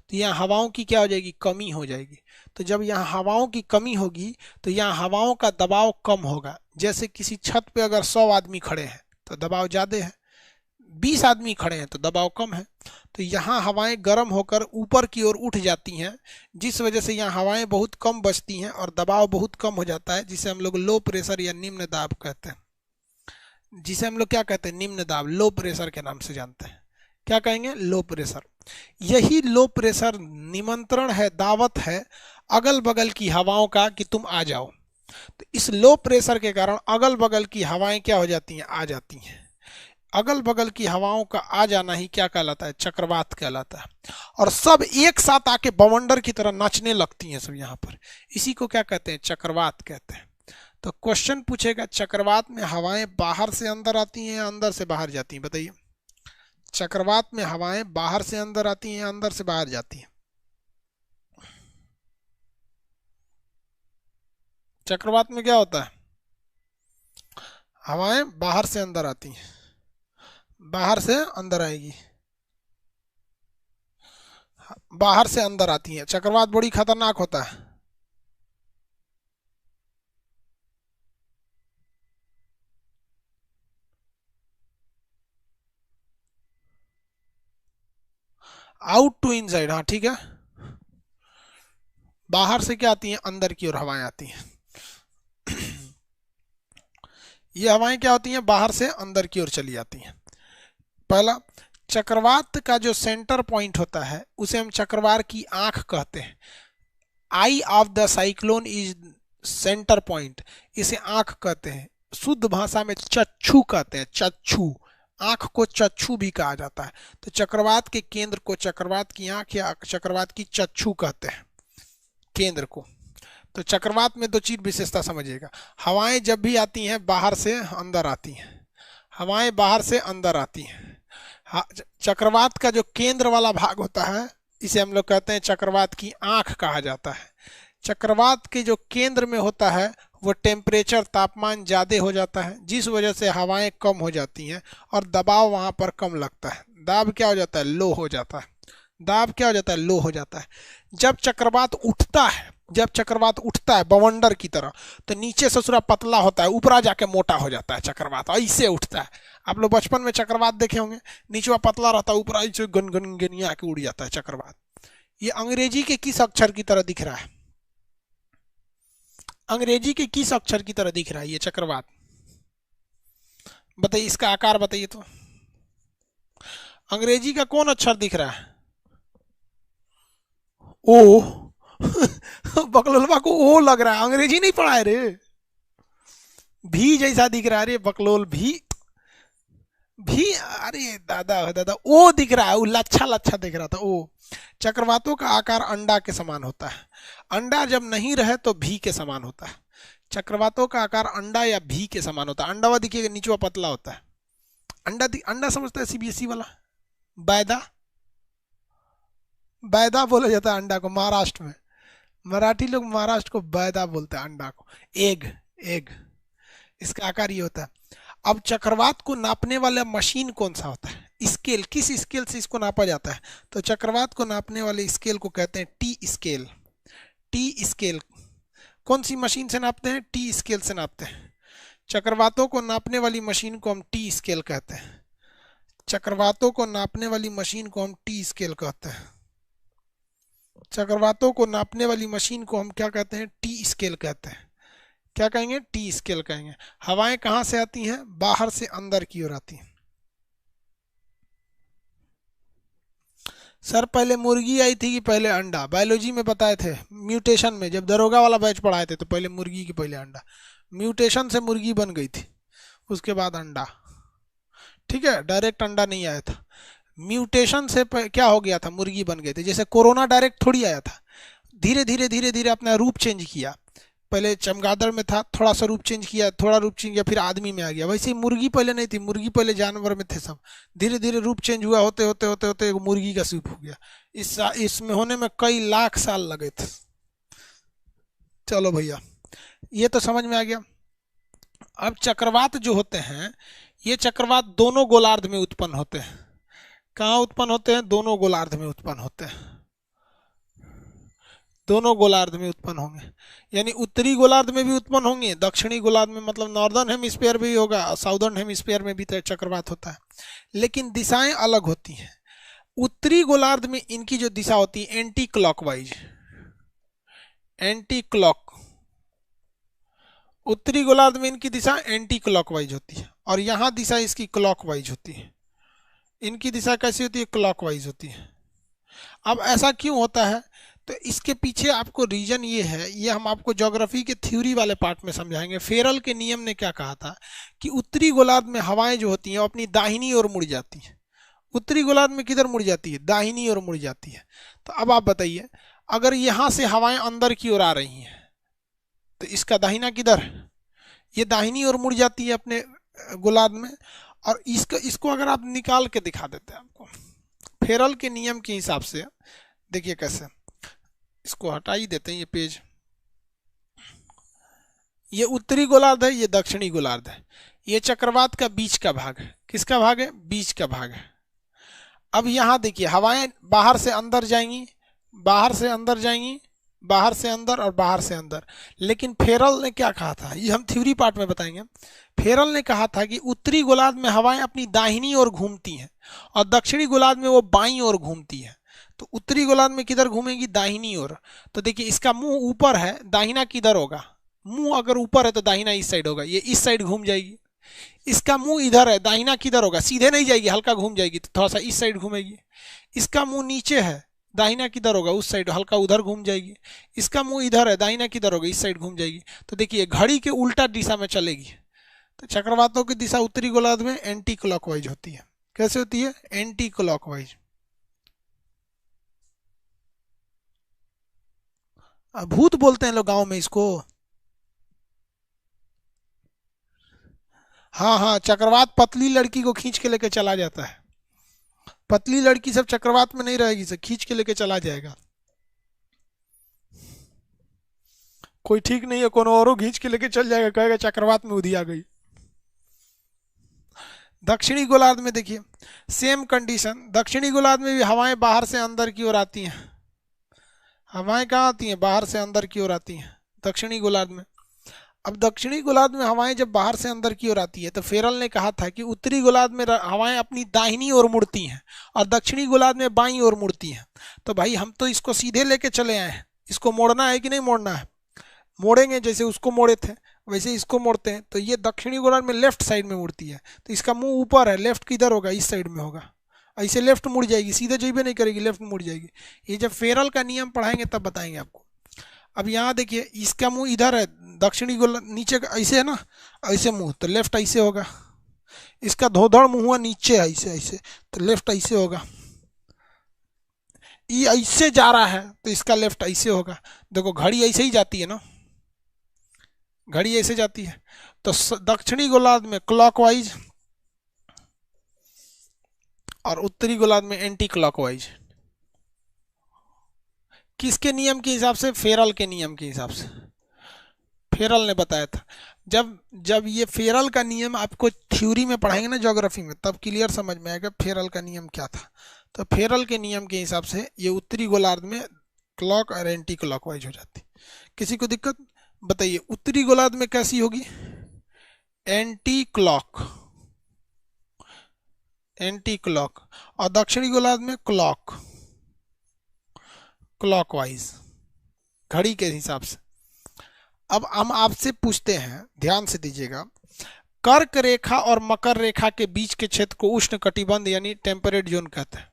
तो यहाँ हवाओं की क्या हो जाएगी, कमी हो जाएगी। तो जब यहाँ हवाओं की कमी होगी तो यहाँ हवाओं का दबाव कम होगा। जैसे किसी छत पे अगर 100 आदमी खड़े हैं तो दबाव ज़्यादा है, 20 आदमी खड़े हैं तो दबाव कम है। तो यहाँ हवाएं गर्म होकर ऊपर की ओर उठ जाती हैं, जिस वजह से यहाँ हवाएं बहुत कम बचती हैं और दबाव बहुत कम हो जाता है, जिसे हम लोग लो प्रेशर या निम्न दाब कहते हैं। जिसे हम लोग क्या कहते हैं, निम्न दाब, लो प्रेशर के नाम से जानते हैं। क्या कहेंगे, लो प्रेशर। यही लो प्रेशर निमंत्रण है, दावत है अगल बगल की हवाओं का कि तुम आ जाओ। तो इस लो प्रेशर के कारण अगल बगल की हवाएं क्या हो जाती हैं, आ जाती हैं। अगल बगल की हवाओं का आ जाना ही क्या कहलाता है, चक्रवात कहलाता है। और सब एक साथ आके बवंडर की तरह नाचने लगती हैं सब यहाँ पर। इसी को क्या कहते हैं, चक्रवात कहते हैं। तो क्वेश्चन पूछेगा, चक्रवात में हवाएं बाहर से अंदर आती हैं या अंदर से बाहर जाती हैं, बताइए। चक्रवात में हवाएं बाहर से अंदर आती हैं या अंदर से बाहर जाती हैं। चक्रवात में क्या होता है, हवाएं बाहर से अंदर आती हैं, बाहर से अंदर आएगी, बाहर से अंदर आती हैं। चक्रवात बड़ी खतरनाक होता है। आउट टू इनसाइड, हाँ ठीक है। बाहर से क्या आती हैं, अंदर की ओर हवाएं आती हैं। ये हवाएं क्या होती हैं, बाहर से अंदर की ओर चली जाती हैं। पहला, चक्रवात का जो सेंटर पॉइंट होता है उसे हम चक्रवात की आंख कहते हैं। Eye of the cyclone is centre point, इसे आंख कहते हैं। शुद्ध भाषा में चक्षु कहते हैं, चक्षु। आंख को चक्षु भी कहा जाता है। तो चक्रवात के केंद्र को चक्रवात की आंख या चक्रवात की चक्षु कहते हैं, केंद्र को। तो चक्रवात में दो चीज विशेषता समझिएगा, हवाएं जब भी आती हैं बाहर से अंदर आती हैं, हवाएं बाहर से अंदर आती हैं। चक्रवात का जो केंद्र वाला भाग होता है इसे हम लोग कहते हैं चक्रवात की आंख कहा जाता है। चक्रवात के जो केंद्र में होता है वो टेम्परेचर, तापमान ज़्यादा हो जाता है, जिस वजह से हवाएं कम हो जाती हैं और दबाव वहाँ पर कम लगता है। दाब क्या हो जाता है, लो हो जाता है। दाब क्या हो जाता है, लो हो जाता है। जब चक्रवात उठता है, जब चक्रवात उठता है बवंडर की तरह, तो नीचे से थोड़ा पतला होता है, ऊपरा जाके मोटा हो जाता है चक्रवात, ऐसे उठता है। आप लोग बचपन में चक्रवात देखे होंगे, नीचे पतला रहता है, ऊपरा ऐसे गन गन गनिया के उड़ जाता है चक्रवात। ये अंग्रेजी के किस अक्षर की तरह दिख रहा है, अंग्रेजी के किस अक्षर की तरह दिख रहा है ये चक्रवात, बताइए। इसका आकार बताइए तो, अंग्रेजी का कौन अक्षर दिख रहा है, ओ। बकलोलवा को ओ लग रहा है, अंग्रेजी नहीं पढ़ा है रे। भी जैसा दिख रहा है रे बकलोल, भी अरे दादा दादा, ओ दिख रहा है, वो लच्छा लच्छा दिख रहा था ओ। चक्रवातों का आकार अंडा के समान होता है। अंडा जब नहीं रहे तो भी के समान होता है। चक्रवातों का आकार अंडा या भी के समान होता है। अंडा देखिएगा नीचे पतला होता है। अंडा समझता है सीबीएसई वाला, बैदा, बैदा बोला जाता है अंडा को महाराष्ट्र में। मराठी लोग महाराष्ट्र को बैदा बोलते हैं अंडा को। एग, एग, इसका आकार ये होता है। अब चक्रवात को नापने वाला मशीन कौन सा होता है, स्केल, किस स्केल से इसको नापा जाता है, तो चक्रवात को नापने वाले स्केल को कहते हैं टी स्केल। टी स्केल कौन सी मशीन से नापते हैं, टी स्केल से नापते हैं। चक्रवातों को नापने वाली मशीन को हम टी स्केल कहते हैं। चक्रवातों को नापने वाली मशीन को हम टी स्केल कहते हैं। चक्रवातों को नापने वाली मशीन को हम क्या कहते हैं, टी स्केल कहते हैं। क्या कहेंगे, टी स्केल कहेंगे। हवाएं कहां से आती हैं, बाहर से अंदर की ओर आती हैं। सर पहले मुर्गी आई थी कि पहले अंडा, बायोलॉजी में बताए थे, म्यूटेशन में जब दरोगा वाला बैच पढ़ाए थे तो पहले मुर्गी की पहले अंडा, म्यूटेशन से मुर्गी बन गई थी, उसके बाद अंडा। ठीक है, डायरेक्ट अंडा नहीं आया था, म्यूटेशन से क्या हो गया था, मुर्गी बन गए थे। जैसे कोरोना डायरेक्ट थोड़ी आया था, धीरे धीरे धीरे धीरे अपना रूप चेंज किया। पहले चमगादड़ में था, थोड़ा सा रूप चेंज किया, थोड़ा रूप चेंज किया, फिर आदमी में आ गया। वैसे ही मुर्गी पहले नहीं थी, मुर्गी पहले जानवर में थे सब, धीरे धीरे रूप चेंज हुआ, होते होते होते होते एक मुर्गी का सूप हो गया। इसमें होने में कई लाख साल लगे थे। चलो भैया, ये तो समझ में आ गया। अब चक्रवात जो होते हैं, ये चक्रवात दोनों गोलार्ध में उत्पन्न होते हैं। कहाँ उत्पन्न होते हैं? दोनों गोलार्ध में उत्पन्न होते हैं, दोनों गोलार्ध में उत्पन्न होंगे। यानी उत्तरी गोलार्ध में भी उत्पन्न होंगे, दक्षिणी गोलार्ध में, मतलब नॉर्दर्न हेमिस्फीयर में भी होगा, साउदर्न हेमिस्फीयर में भी चक्रवात होता है, लेकिन दिशाएं अलग होती हैं। उत्तरी गोलार्ध में इनकी जो दिशा होती है एंटी क्लॉकवाइज, एंटी क्लॉक, उत्तरी गोलार्ध में इनकी दिशा एंटी क्लॉकवाइज होती है, और यहां दिशा इसकी क्लॉकवाइज होती है। इनकी दिशा कैसी होती है? क्लॉकवाइज होती है। अब ऐसा क्यों होता है? तो इसके पीछे आपको रीजन ये है, ये हम आपको ज्योग्राफी के थ्योरी वाले पार्ट में समझाएंगे। फेरल के नियम ने क्या कहा था कि उत्तरी गोलार्ध में हवाएं जो होती हैं वो अपनी दाहिनी ओर मुड़ जाती हैं। उत्तरी गोलार्ध में किधर मुड़ जाती है? दाहिनी ओर मुड़ जाती है। तो अब आप बताइए, अगर यहां से हवाएं अंदर की ओर आ रही हैं तो इसका दाहिना किधर? ये दाहिनी ओर मुड़ जाती है अपने गोलार्ध में। और इसको अगर आप निकाल के दिखा देते हैं आपको फेरल के नियम के हिसाब से, देखिए कैसे, इसको हटा ही देते हैं ये पेज। ये उत्तरी गोलार्ध है, ये दक्षिणी गोलार्ध है, ये चक्रवात का बीच का भाग है। किसका भाग है? बीच का भाग है। अब यहां देखिए, हवाएं बाहर से अंदर जाएंगी, बाहर से अंदर जाएंगी, बाहर से अंदर और बाहर से अंदर। लेकिन फेरल ने क्या कहा था, ये हम थ्योरी पार्ट में बताएंगे। फेरल ने कहा था कि उत्तरी गोलार्ध में हवाएं अपनी दाहिनी ओर घूमती हैं और दक्षिणी गोलार्ध में वो बाईं ओर घूमती हैं। तो उत्तरी गोलार्ध में किधर घूमेगी? दाहिनी ओर। तो देखिए, इसका मुंह ऊपर है, दाहिना किधर होगा? मुंह अगर ऊपर है तो दाहिना इस साइड होगा, ये इस साइड घूम जाएगी। इसका मुंह इधर है, दाहिना किधर होगा? सीधे नहीं जाएगी, हल्का घूम जाएगी, तो थोड़ा सा इस साइड घूमेगी। इसका मुंह नीचे है, दाहिना किधर होगा? उस साइड, हल्का उधर घूम जाएगी। इसका मुंह इधर है, दाहिना किधर होगा? इस साइड घूम जाएगी। तो देखिए, घड़ी के उल्टा दिशा में चलेगी। तो चक्रवातों की दिशा उत्तरी गोलार्ध में एंटी क्लॉकवाइज होती है। कैसे होती है? Anti clockwise. भूत बोलते हैं लोग गांव में इसको। हाँ हाँ, चक्रवात पतली लड़की को खींच के लेके चला जाता है। पतली लड़की सब चक्रवात में नहीं रहेगी, सब खींच के लेके चला जाएगा। कोई ठीक नहीं है, कौन औरों खींच के लेके चल जाएगा, कहेगा चक्रवात में उधी आ गई। दक्षिणी गोलार्ध में देखिए सेम कंडीशन, दक्षिणी गोलार्ध में भी हवाएं बाहर से अंदर की ओर आती हैं। हवाएं कहाँ आती हैं? बाहर से अंदर की ओर आती हैं दक्षिणी गोलार्ध में। अब दक्षिणी गोलार्ध में हवाएं जब बाहर से अंदर की ओर आती है तो फेरल ने कहा था कि उत्तरी गोलार्ध में हवाएं अपनी दाहिनी ओर मुड़ती हैं और दक्षिणी गोलार्ध में बाईं ओर मुड़ती हैं। तो भाई हम तो इसको सीधे लेके चले आए हैं, इसको मोड़ना है कि नहीं मोड़ना है? मोड़ेंगे, जैसे उसको मोड़े थे वैसे इसको मोड़ते हैं। तो ये दक्षिणी गोलार्ध में लेफ्ट साइड में मुड़ती है, तो इसका मुंह ऊपर है, लेफ्ट किधर होगा? इस साइड में होगा। ऐसे लेफ्ट मुड़ जाएगी, सीधे जइबे नहीं करेगी, लेफ्ट मुड़ जाएगी। ये जब फेरल का नियम पढ़ाएंगे तब बताएंगे आपको। अब यहाँ देखिए, इसका मुंह इधर है, दक्षिणी गोलार्ध नीचे ऐसे है ना, ऐसे मुंह, तो लेफ्ट ऐसे होगा। इसका धोधड़ मुंह हुआ नीचे ऐसे ऐसे, तो लेफ्ट ऐसे होगा। ये ऐसे जा रहा है तो इसका लेफ्ट ऐसे होगा। देखो घड़ी ऐसे ही जाती है ना, घड़ी ऐसे जाती है। तो दक्षिणी गोलार्ध में क्लॉकवाइज और उत्तरी गोलार्ध में एंटी क्लॉकवाइज। किसके नियम के हिसाब से? फेरल के नियम के हिसाब से। फेरल ने बताया था। जब जब ये फेरल का नियम आपको थ्योरी में पढ़ाएंगे ना ज्योग्राफी में, तब क्लियर समझ में आएगा फेरल का नियम क्या था। तो फेरल के नियम के हिसाब से ये उत्तरी गोलार्ध में क्लॉक और एंटी क्लॉकवाइज हो जाती। किसी को दिक्कत? बताइए, उत्तरी गोलार्ध में कैसी होगी? एंटी क्लॉक, एंटी क्लॉक, और दक्षिणी गोलार्ध में क्लॉक, क्लॉकवाइज, घड़ी के हिसाब से। अब हम आपसे पूछते हैं, ध्यान से दीजिएगा, कर्क रेखा और मकर रेखा के बीच के क्षेत्र को उष्ण कटिबंध यानी टेम्परेट जोन कहते हैं।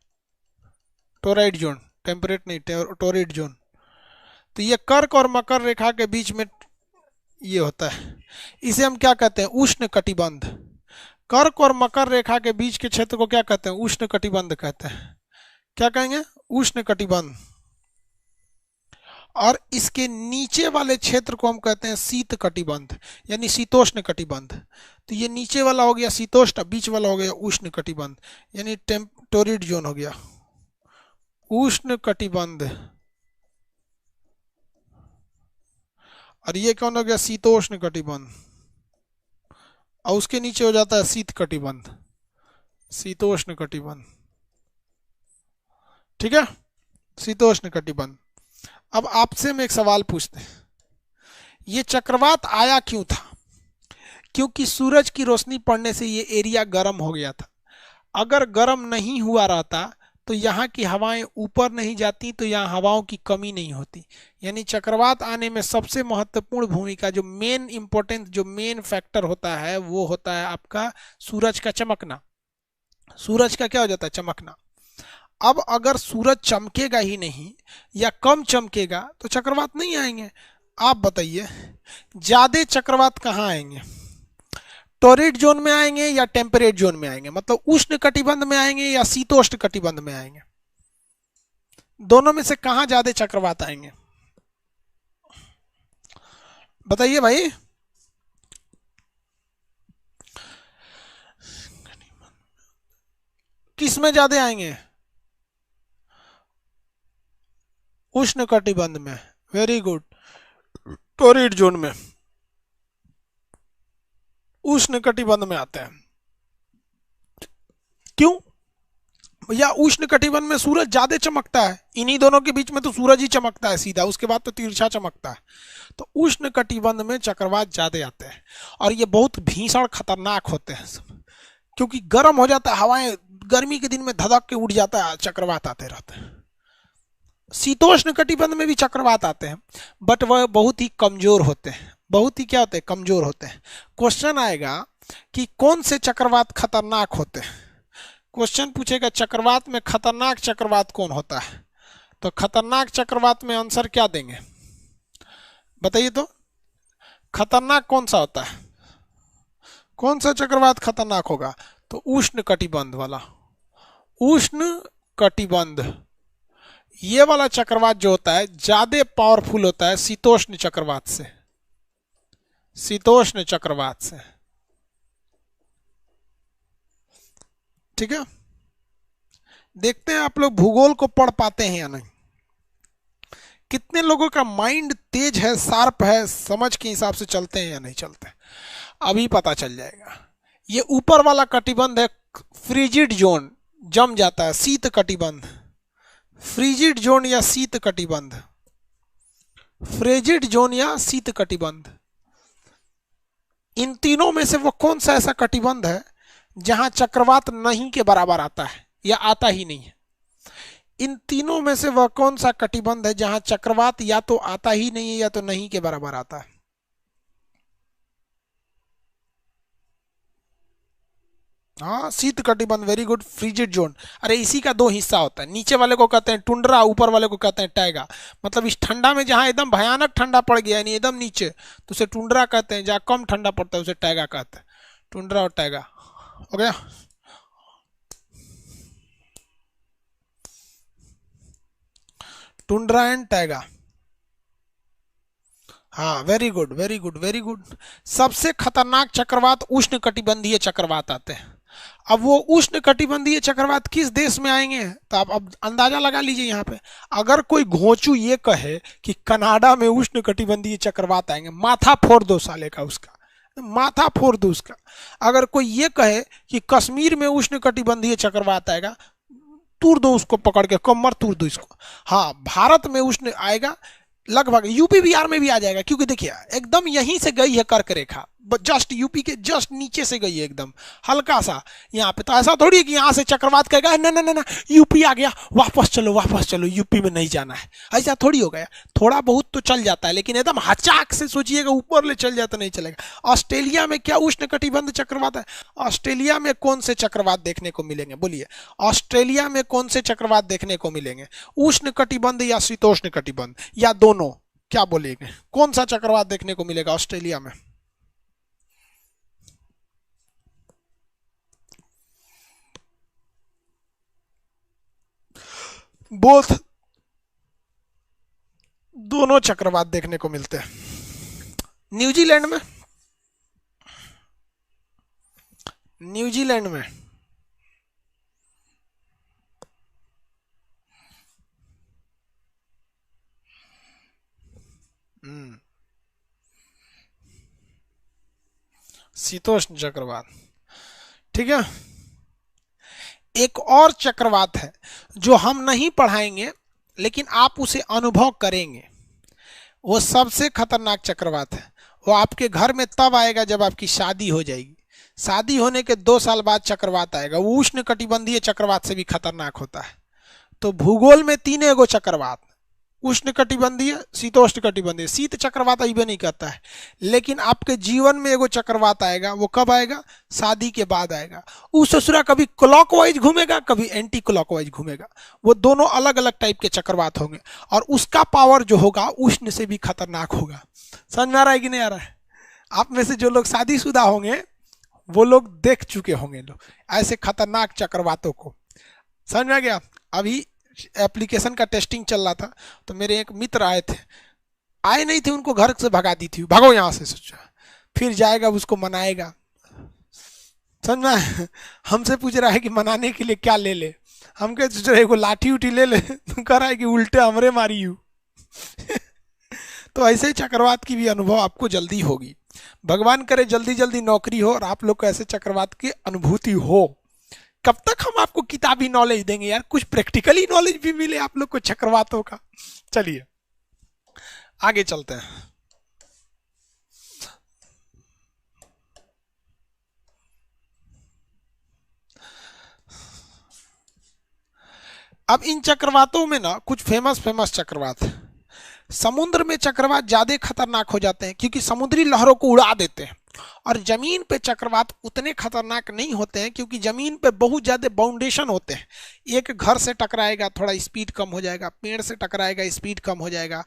टोराइड जोन, टेम्परेट नहीं, टोराइड जोन। तो ये कर्क और मकर रेखा के बीच में ये होता है, इसे हम क्या कहते हैं? उष्ण कटिबंध। कर्क और मकर रेखा के बीच के क्षेत्र को क्या कहते हैं? उष्ण कटिबंध कहते हैं। क्या कहेंगे? उष्ण कटिबंध। और इसके नीचे वाले क्षेत्र को हम कहते हैं शीत कटिबंध, यानी शीतोष्ण कटिबंध। तो ये नीचे वाला हो गया शीतोष्ण, बीच वाला हो गया उष्ण कटिबंध, यानी टोरिड जोन हो गया उष्ण कटिबंध। और ये कौन हो गया? शीतोष्ण कटिबंध। और उसके नीचे हो जाता है शीत कटिबंध, शीतोष्ण कटिबंध। ठीक है, शीतोष्ण कटिबंध। अब आपसे हम एक सवाल पूछते हैं, ये चक्रवात आया क्यों था? क्योंकि सूरज की रोशनी पड़ने से ये एरिया गर्म हो गया था। अगर गर्म नहीं हुआ रहता तो यहाँ की हवाएं ऊपर नहीं जाती, तो यहाँ हवाओं की कमी नहीं होती। यानी चक्रवात आने में सबसे महत्वपूर्ण भूमिका, जो मेन इंपॉर्टेंट, जो मेन फैक्टर होता है, वो होता है आपका सूरज का चमकना। सूरज का क्या हो जाता है? चमकना। अब अगर सूरज चमकेगा ही नहीं या कम चमकेगा तो चक्रवात नहीं आएंगे। आप बताइए, ज्यादा चक्रवात कहाँ आएंगे? टॉरिड जोन में आएंगे या टेम्परेट जोन में आएंगे? मतलब उष्ण कटिबंध में आएंगे या शीतोष्ण कटिबंध में आएंगे? दोनों में से कहां ज्यादा चक्रवात आएंगे? बताइए भाई। किस में ज्यादा आएंगे? उष्ण कटिबंध में। Very good. टॉरिड जोन में, उष्ण कटिबंध में आते हैं। क्यों? या उष्ण कटिबंध में सूरज ज्यादा चमकता है, इन्हीं दोनों के बीच में तो सूरज ही चमकता है सीधा, उसके बाद तो तिरछा चमकता है। तो उष्ण कटिबंध में चक्रवात ज्यादा आते हैं और ये बहुत भीषण खतरनाक होते हैं सब, क्योंकि गर्म हो जाता है, हवाएं गर्मी के दिन में धधक के उड़ जाता है, चक्रवात आते रहते हैं। शीतोष्ण कटिबंध में भी चक्रवात आते हैं, बट वह बहुत ही कमजोर होते हैं। बहुत ही क्या होते हैं? कमजोर होते हैं। क्वेश्चन आएगा कि कौन से चक्रवात खतरनाक होते हैं। क्वेश्चन पूछेगा चक्रवात में खतरनाक चक्रवात कौन होता है, तो खतरनाक चक्रवात में आंसर क्या देंगे? बताइए तो, खतरनाक कौन सा होता है? कौन सा चक्रवात खतरनाक होगा? तो उष्ण कटिबंध वाला, उष्ण कटिबंध। ये वाला चक्रवात जो होता है ज्यादा पावरफुल होता है शीतोष्ण चक्रवात से, शीतोष्ण चक्रवात से। ठीक है, देखते हैं आप लोग भूगोल को पढ़ पाते हैं या नहीं। कितने लोगों का माइंड तेज है, शार्प है, समझ के हिसाब से चलते हैं या नहीं चलते, अभी पता चल जाएगा। ये ऊपर वाला कटिबंध है फ्रिजिड जोन, जम जाता है, शीत कटिबंध। फ्रिजिड जोन या शीत कटिबंध, फ्रिजिड जोन या शीत कटिबंध। इन तीनों में से वो कौन सा ऐसा कटिबंध है जहां चक्रवात नहीं के बराबर आता है या आता ही नहीं है? इन तीनों में से वह कौन सा कटिबंध है जहां चक्रवात या तो आता ही नहीं है या तो नहीं के बराबर आता है? हाँ, शीत कटिबंध। Very good. फ्रिजिड जोन, अरे इसी का दो हिस्सा होता है, नीचे वाले को कहते हैं टुंड्रा, ऊपर वाले को कहते हैं टैगा। मतलब इस ठंडा में जहां एकदम भयानक ठंडा पड़ गया, यानी एकदम नीचे, तो उसे टुंड्रा कहते हैं, जहां कम ठंडा पड़ता है उसे टैगा कहते हैं। टुंड्रा और टैगा हो गया। Tundra and taiga. हाँ, very good, very good, very good. सबसे खतरनाक चक्रवात उष्ण कटिबंधीय चक्रवात आते हैं। अब वो उष्ण कटिबंधीय चक्रवात किस देश में आएंगे, तो आप अब अंदाजा लगा लीजिए। यहाँ पे अगर कोई घोंचू ये कहे कि कनाडा में उष्ण कटिबंधीय चक्रवात आएंगे, माथा फोड़ दो साले का, उसका माथा फोड़ दो उसका। अगर कोई ये कहे कि कश्मीर में उष्ण कटिबंधीय चक्रवात आएगा, तूर दो उसको, पकड़ के कमर तूर दो इसको। हाँ, भारत में उष्ण आएगा, लगभग यूपी बिहार में भी आ जाएगा, क्योंकि देखिए एकदम यहीं से गई है कर्क रेखा, जस्ट यूपी के जस्ट नीचे से गई है, एकदम हल्का सा यहाँ पे। तो ऐसा थोड़ी है कि यहाँ से चक्रवात कहेगा ना ना ना ना यूपी आ गया, वापस चलो वापस चलो, यूपी में नहीं जाना है, ऐसा थोड़ी हो गया। थोड़ा बहुत तो चल जाता है, लेकिन एकदम हचाक से सोचिएगा ऊपर ले चल जाता नहीं चलेगा। ऑस्ट्रेलिया में क्या उष्ण कटिबंध चक्रवात है? ऑस्ट्रेलिया में कौन से चक्रवात देखने को मिलेंगे? बोलिए, ऑस्ट्रेलिया में कौन से चक्रवात देखने को मिलेंगे? उष्ण कटिबंध या शीतोष्ण कटिबंध या दोनों? क्या बोलेंगे, कौन सा चक्रवात देखने को मिलेगा ऑस्ट्रेलिया में? बोथ दोनों चक्रवात देखने को मिलते हैं। न्यूजीलैंड में, न्यूजीलैंड में शीतोष्ण चक्रवात, ठीक है। एक और चक्रवात है जो हम नहीं पढ़ाएंगे लेकिन आप उसे अनुभव करेंगे, वो सबसे खतरनाक चक्रवात है। वो आपके घर में तब आएगा जब आपकी शादी हो जाएगी। शादी होने के 2 साल बाद चक्रवात आएगा, वो उष्ण कटिबंधीय चक्रवात से भी खतरनाक होता है। तो भूगोल में 3 चक्रवात, उष्ण कटिबंधीय, शीतोष्ण कटिबंधीय, शीत चक्रवात अभी नहीं कहता है, लेकिन आपके जीवन में एगो चक्रवात आएगा। वो कब आएगा? शादी के बाद आएगा। उस ससुरा कभी क्लॉकवाइज घूमेगा, कभी एंटी क्लॉकवाइज घूमेगा। वो दोनों अलग अलग टाइप के चक्रवात होंगे और उसका पावर जो होगा उष्ण से भी खतरनाक होगा। समझ में आ रहा है कि नहीं आ रहा है? आप में से जो लोग शादीशुदा होंगे वो लोग देख चुके होंगे लोग ऐसे खतरनाक चक्रवातों को। समझ में आ गया? अभी एप्लीकेशन का टेस्टिंग चल रहा था तो मेरे एक मित्र आए थे, आए नहीं थे, उनको घर से भगा दी थी, भागो यहाँ से। सोचा फिर जाएगा उसको मनाएगा। समझ में? हमसे पूछ रहा है कि मनाने के लिए क्या ले ले। हम कह सोच रहे को लाठी उठी ले ले, तो कह रहा है कि उल्टे हमरे मारी हूँ। तो ऐसे ही चक्रवात की भी अनुभव आपको जल्दी होगी। भगवान करे जल्दी जल्दी नौकरी हो और आप लोग को ऐसे चक्रवात की अनुभूति हो। कब तक हम आपको किताबी नॉलेज देंगे यार, कुछ प्रैक्टिकली नॉलेज भी मिले आप लोग को चक्रवातों का। चलिए आगे चलते हैं। अब इन चक्रवातों में ना कुछ फेमस फेमस चक्रवात है। समुद्र में चक्रवात ज्यादा खतरनाक हो जाते हैं क्योंकि समुद्री लहरों को उड़ा देते हैं, और जमीन पे चक्रवात उतने खतरनाक नहीं होते हैं क्योंकि जमीन पे बहुत ज्यादा बाउंडेशन होते हैं। एक घर से टकराएगा थोड़ा स्पीड कम हो जाएगा, पेड़ से टकराएगा स्पीड कम हो जाएगा,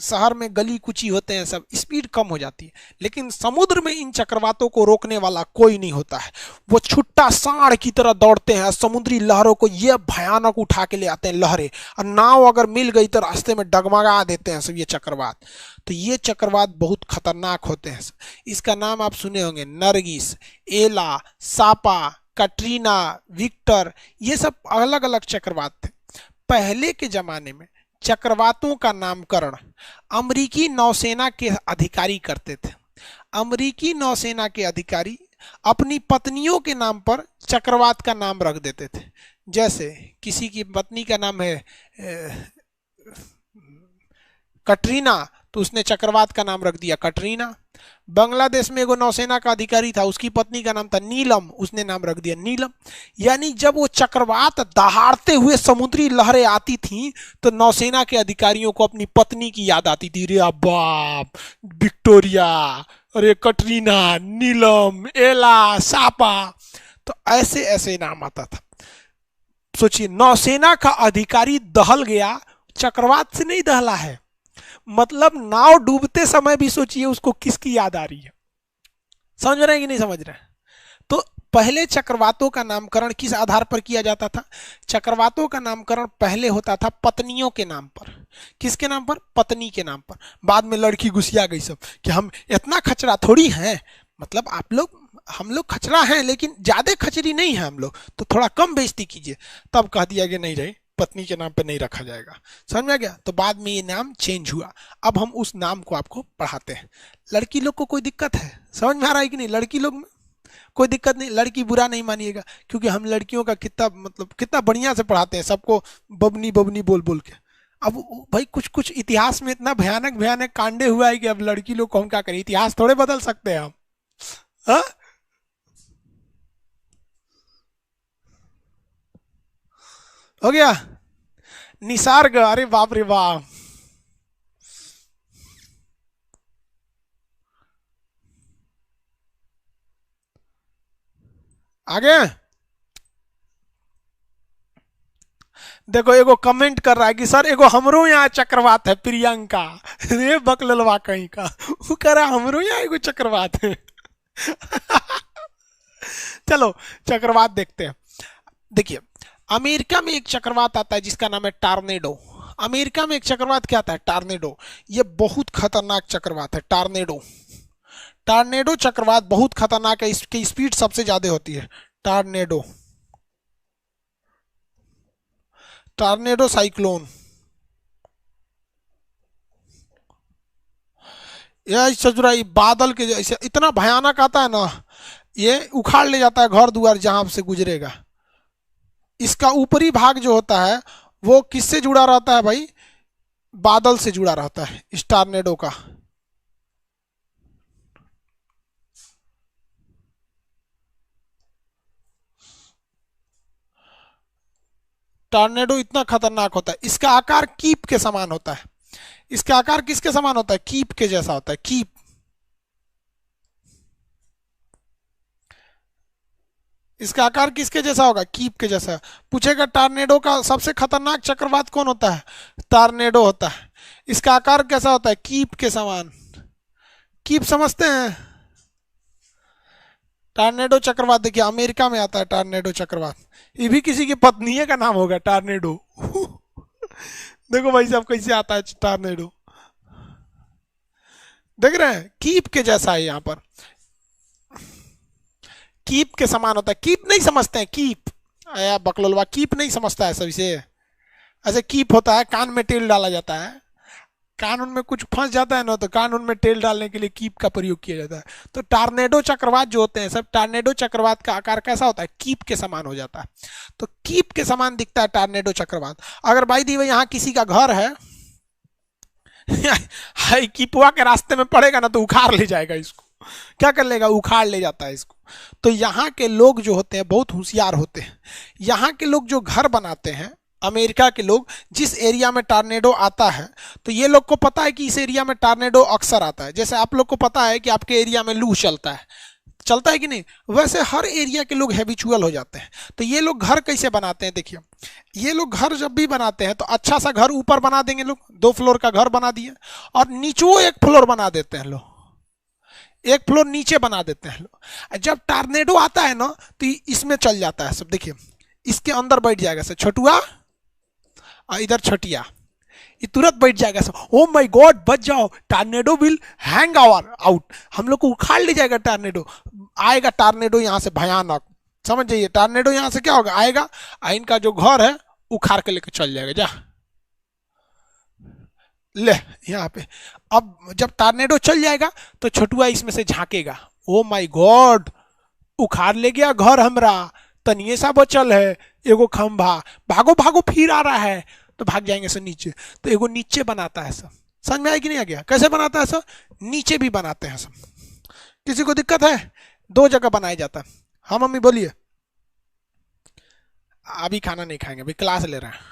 शहर में गली कुची होते हैं सब, स्पीड कम हो जाती है। लेकिन समुद्र में इन चक्रवातों को रोकने वाला कोई नहीं होता है। वो छुट्टा सांड की तरह दौड़ते हैं, समुद्री लहरों को ये भयानक उठा के ले आते हैं लहरें, और नाव अगर मिल गई तो रास्ते में डगमगा देते हैं सब ये चक्रवात। तो ये चक्रवात बहुत खतरनाक होते हैं। इसका नाम आप सुने होंगे, नरगिस, एला, सापा, कटरीना, विक्टर, ये सब अलग अलग चक्रवात थे। पहले के जमाने में चक्रवातों का नामकरण अमेरिकी नौसेना के अधिकारी करते थे। अमेरिकी नौसेना के अधिकारी अपनी पत्नियों के नाम पर चक्रवात का नाम रख देते थे। जैसे किसी की पत्नी का नाम है कटरीना, तो उसने चक्रवात का नाम रख दिया कटरीना। बांग्लादेश में एगो नौसेना का अधिकारी था, उसकी पत्नी का नाम था नीलम, उसने नाम रख दिया नीलम। यानी जब वो चक्रवात दहाड़ते हुए समुद्री लहरें आती थीं तो नौसेना के अधिकारियों को अपनी पत्नी की याद आती थी। रे बाप, विक्टोरिया, अरे कटरीना, नीलम, एला, सापा, तो ऐसे ऐसे नाम आता था। सोचिए, नौसेना का अधिकारी दहल गया, चक्रवात से नहीं दहला है। मतलब नाव डूबते समय भी सोचिए उसको किसकी याद आ रही है। समझ रहे हैं कि नहीं समझ रहे हैं? तो पहले चक्रवातों का नामकरण किस आधार पर किया जाता था? चक्रवातों का नामकरण पहले होता था पत्नियों के नाम पर। किसके नाम पर? पत्नी के नाम पर। बाद में लड़की घुसिया गई सब कि हम इतना खचरा थोड़ी हैं, मतलब आप लोग, हम लोग खचरा हैं लेकिन ज्यादा खचरी नहीं है हम लोग, तो थोड़ा कम बेइज्जती कीजिए। तब कह दिया कि नहीं रही, पत्नी के नाम पे नहीं रखा जाएगा। समझ में आ गया? तो बाद में ये नाम चेंज हुआ। अब हम उस नाम को आपको पढ़ाते हैं। लड़की लोग को कोई दिक्कत है? समझ में आ रहा है कि नहीं? लड़की लोग में कोई दिक्कत नहीं, लड़की बुरा नहीं मानिएगा, क्योंकि हम लड़कियों का कितना बढ़िया से पढ़ाते हैं सबको, बबनी बबनी बोल बोल के। अब भाई कुछ कुछ इतिहास में इतना भयानक भयानक कांडे हुआ है कि अब लड़की लोग को हम क्या करें? इतिहास थोड़े बदल सकते हैं हम। हा? हो गया निसर्ग, अरे बाप रे बाप। आगे देखो, एगो कमेंट कर रहा है कि सर एगो हमरो यहाँ चक्रवात है, प्रियंका। रे बकललवा कहीं का, वो कह रहा हमरो यहाँ एगो चक्रवात है। चलो चक्रवात देखते हैं। देखिए, अमेरिका में एक चक्रवात आता है जिसका नाम है टार्नेडो। अमेरिका में एक चक्रवात क्या आता है? टार्नेडो। ये बहुत खतरनाक चक्रवात है टार्नेडो। टार्नेडो चक्रवात बहुत खतरनाक है, इसकी स्पीड सबसे ज्यादा होती है। Tornado, tornado cyclone. यह सजुरा बादल के जैसे इतना भयानक आता है ना, ये उखाड़ ले जाता है घर द्वार जहां से गुजरेगा। इसका ऊपरी भाग जो होता है वो किससे जुड़ा रहता है भाई? बादल से जुड़ा रहता है इस टार्नेडो का। टॉर्नेडो इतना खतरनाक होता है, इसका आकार कीप के समान होता है। इसका आकार किसके समान होता है? कीप के जैसा होता है, कीप। इसका आकार किसके जैसा होगा? कीप के जैसा। पूछेगा टॉर्नेडो का सबसे खतरनाक चक्रवात कौन होता है? टॉर्नेडो होता है। इसका आकार कैसा होता है? कीप के समान। कीप समझते हैं? टॉर्नेडो चक्रवात देखिए अमेरिका में आता है टॉर्नेडो चक्रवात। ये भी किसी की पत्नी का नाम होगा टॉर्नेडो। देखो भाई साहब कैसे आता है टॉर्नेडो, देख रहे हैं? कीप के जैसा है यहाँ पर, कीप के समान होता है। कीप नहीं समझते हैं? कीप, आया बकलोलवा, कीप नहीं समझता है सभी से। ऐसे कीप होता है, कान में तेल डाला जाता है। कानून में कुछ फंस जाता है ना, तो कानून में तेल डालने के लिए कीप का प्रयोग किया जाता है। तो टार्नेडो चक्रवात जो होते हैं सब, टार्नेडो चक्रवात का आकार कैसा होता है? कीप के समान हो जाता है। तो कीप के समान दिखता है टार्नेडो चक्रवात। अगर भाई दी यहाँ किसी का घर है, हाई कीपुआ के रास्ते में पड़ेगा ना तो उखाड़ ले जाएगा इसको। क्या कर लेगा? उखाड़ ले जाता है इसको। तो यहाँ के लोग जो होते हैं बहुत होशियार होते हैं। यहाँ के लोग जो घर बनाते हैं, अमेरिका के लोग, जिस एरिया में टार्नेडो आता है तो ये लोग को पता है कि इस एरिया में टार्नेडो अक्सर आता है। जैसे आप लोग को पता है कि आपके एरिया में लू चलता है, चलता है कि नहीं, वैसे हर एरिया के लोग हैबिचुअल हो जाते हैं। तो ये लोग घर कैसे बनाते हैं? देखिए, ये लोग घर जब भी बनाते हैं तो अच्छा सा घर ऊपर बना देंगे लोग, 2 फ्लोर का घर बना दिए, और नीचे 1 फ्लोर बना देते हैं लोग, 1 फ्लोर नीचे बना देते हैं लोग। जब टार्नेडो आता है ना तो इसमें चल जाता है सब। देखिए इसके अंदर बैठ जाएगा सब, छोटुआ और इधर छोटिया, ये तुरंत बैठ जाएगा सब। ओ माय गॉड, बच जाओ, tornado will hang our out, हम लोग को उखाड़ ले जाएगा टार्नेडो। आएगा टार्नेडो यहाँ से भयानक, समझ जाइए। टार्नेडो यहाँ से क्या होगा? आएगा, इनका जो घर है उखाड़ के लेकर चल जाएगा। जा ले यहाँ पे। अब जब टार्नेडो चल जाएगा तो छोटुआ इसमें से झांकेगा, ओ माय गॉड, उखाड़ ले गया घर हमरा, तनिए सा बचल है एगो खंभा, भागो भागो फिर आ रहा है, तो भाग जाएंगे सब नीचे। तो एगो नीचे बनाता है सब। समझ में आया कि नहीं आ गया? कैसे बनाता है सब? नीचे भी बनाते हैं सब। किसी को दिक्कत है? 2 जगह बनाया जाता है। हाँ मम्मी बोलिए। अभी खाना नहीं खाएंगे, अभी क्लास ले रहे हैं।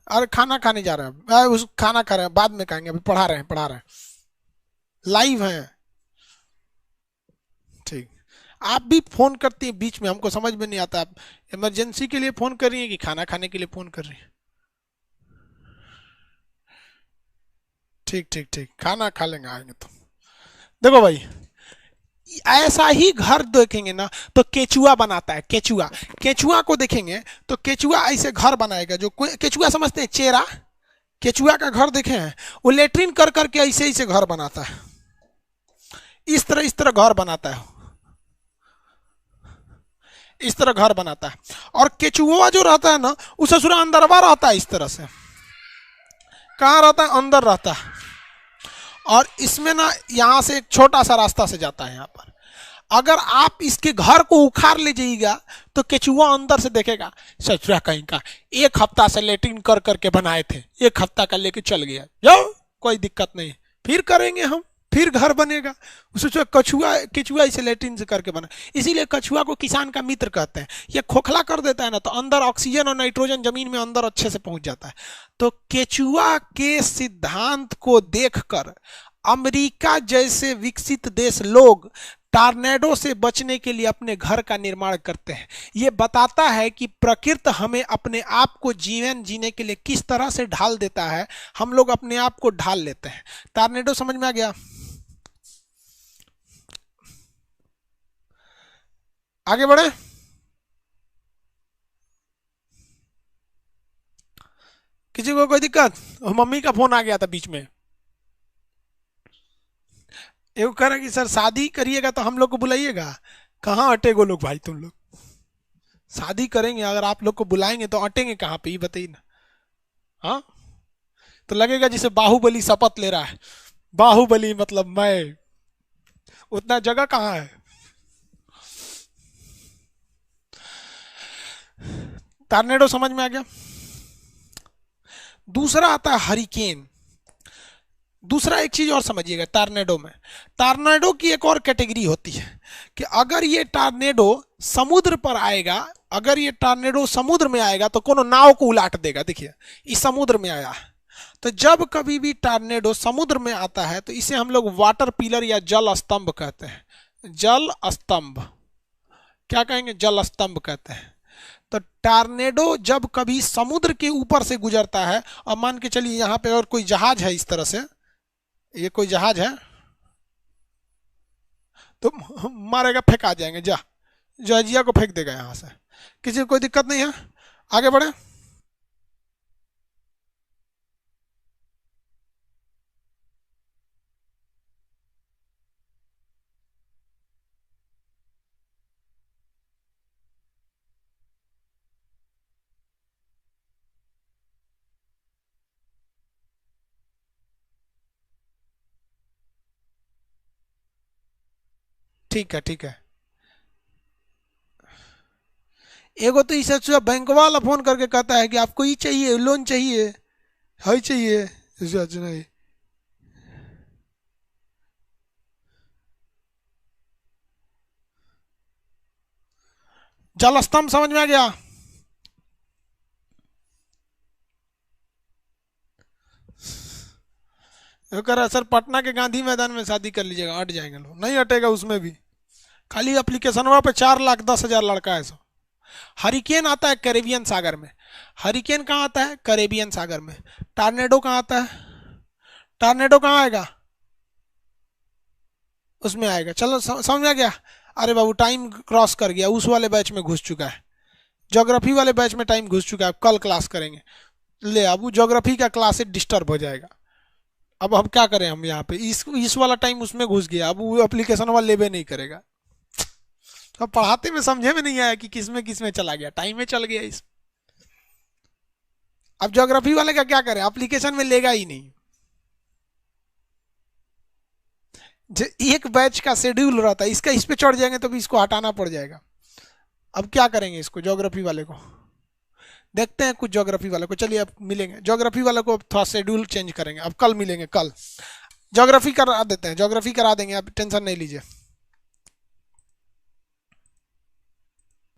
अरे खाना खाने जा रहे हैं, उस खाना खा रहे हैं, बाद में खाएंगे, अभी पढ़ा रहे हैं, पढ़ा रहे हैं, लाइव हैं। ठीक। आप भी फोन करती हैं बीच में, हमको समझ में नहीं आता, आप इमरजेंसी के लिए फोन कर रही हैं कि खाना खाने के लिए फोन कर रही हैं? ठीक ठीक ठीक, खाना खा लेंगे, आएंगे तो। देखो भाई, ऐसा ही घर देखेंगे ना तो केचुआ बनाता है। केचुआ, केचुआ को देखेंगे तो केचुआ ऐसे घर बनाएगा। जो केचुआ समझते हैं? चेरा, केचुआ का घर देखे हैं? वो लेटरिन कर करके ऐसे ऐसे घर बनाता है, इस तरह घर बनाता है, इस तरह घर बनाता है। और केचुआ जो रहता है ना, वो ससुरा अंदरवा रहता है इस तरह से। कहाँ रहता है? अंदर रहता है। और इसमें ना यहाँ से एक छोटा सा रास्ता से जाता है यहाँ पर। अगर आप इसके घर को उखाड़ ले जाइएगा तो केचुआ अंदर से देखेगा, ससुरा कहीं का 1 हफ्ता से लेटरिन कर करके बनाए थे, 1 हफ्ता का लेके चल गया, जाओ कोई दिक्कत नहीं, फिर करेंगे हम, फिर घर बनेगा। सोचो कछुआ, केचुआ इसे लेटरिन से करके बना। इसीलिए कछुआ को किसान का मित्र कहते हैं। ये खोखला कर देता है ना तो अंदर ऑक्सीजन और नाइट्रोजन जमीन में अंदर अच्छे से पहुंच जाता है। तो केचुआ के सिद्धांत को देखकर अमेरिका जैसे विकसित देश लोग टार्नेडो से बचने के लिए अपने घर का निर्माण करते हैं। ये बताता है कि प्रकृति हमें अपने आप को जीवन जीने के लिए किस तरह से ढाल देता है, हम लोग अपने आप को ढाल लेते हैं। टार्नेडो समझ में आ गया? आगे बढ़े। किसी को कोई दिक्कत? मम्मी का फोन आ गया था बीच में। एक कह रहा कि सर शादी करिएगा तो हम लोग को बुलाइएगा। कहाँ अटेगो लोग भाई, तुम लोग शादी करेंगे अगर आप लोग को बुलाएंगे तो अटेंगे कहाँ पे, ये बताइए ना। हाँ, तो लगेगा जैसे बाहुबली शपथ ले रहा है। बाहुबली मतलब मैं, उतना जगह कहाँ है। टॉर्नेडो समझ में आ गया। दूसरा आता है हरिकेन। दूसरा एक चीज और समझिएगा टॉर्नेडो में, टॉर्नेडो की एक और कैटेगरी होती है कि अगर ये टॉर्नेडो समुद्र पर आएगा, अगर ये टॉर्नेडो समुद्र में आएगा तो कोनो नाव को उलाट देगा। देखिए इस समुद्र में आया, तो जब कभी भी टॉर्नेडो समुद्र में आता है तो इसे हम लोग वाटर पिलर या जल स्तंभ कहते हैं। जल स्तंभ, क्या कहेंगे, जल स्तंभ कहते हैं। तो टॉर्नेडो जब कभी समुद्र के ऊपर से गुजरता है, और मान के चलिए यहाँ पे और कोई जहाज है इस तरह से, ये कोई जहाज है, तो मारेगा, फेंका जाएंगे, जहाजिया को फेंक देगा यहाँ से। किसी को कोई दिक्कत नहीं है, आगे बढ़े। ठीक है ठीक है। एगो तो इसे बैंक वाला फोन करके कहता है कि आपको ये चाहिए, लोन चाहिए, है चाहिए, नहीं। जल स्तंभ समझ में आ गया। वो कह रहा है सर पटना के गांधी मैदान में शादी कर लीजिएगा, अट जाएंगे लोग। नहीं अटेगा उसमें भी, खाली एप्लीकेशन वहाँ पे 4,10,000 लड़का है सब। हरिकेन आता है कैरेबियन सागर में। हरिकेन कहाँ आता है, कैरेबियन सागर में। टॉर्नेडो कहाँ आता है, टॉर्नेडो कहाँ आएगा, उसमें आएगा। चलो समझ में आ गया। अरे बाबू टाइम क्रॉस कर गया, उस वाले बैच में घुस चुका है, ज्योग्राफी वाले बैच में टाइम घुस चुका है। कल क्लास करेंगे। ले अब ज्योग्राफी का क्लास डिस्टर्ब हो जाएगा। अब हम क्या करें, हम यहाँ पे इस वाला टाइम उसमें घुस गया, अब वो एप्लीकेशन वाला लेवे नहीं करेगा। अब पढ़ाते में समझे में नहीं आया कि किस में चला गया, टाइम में चल गया इस। अब ज्योग्राफी वाले का क्या करें, एप्लीकेशन में लेगा ही नहीं। एक बैच का शेड्यूल रहता है, इसका इस पे चढ़ जाएंगे तो भी इसको हटाना पड़ जाएगा। अब क्या करेंगे इसको, ज्योग्राफी वाले को देखते हैं कुछ। ज्योग्राफी वाले को चलिए अब मिलेंगे, ज्योग्राफी वाले को थोड़ा शेड्यूल चेंज करेंगे। अब कल मिलेंगे, कल ज्योग्राफी करा देते हैं, ज्योग्राफी करा देंगे, आप टेंशन नहीं लीजिए।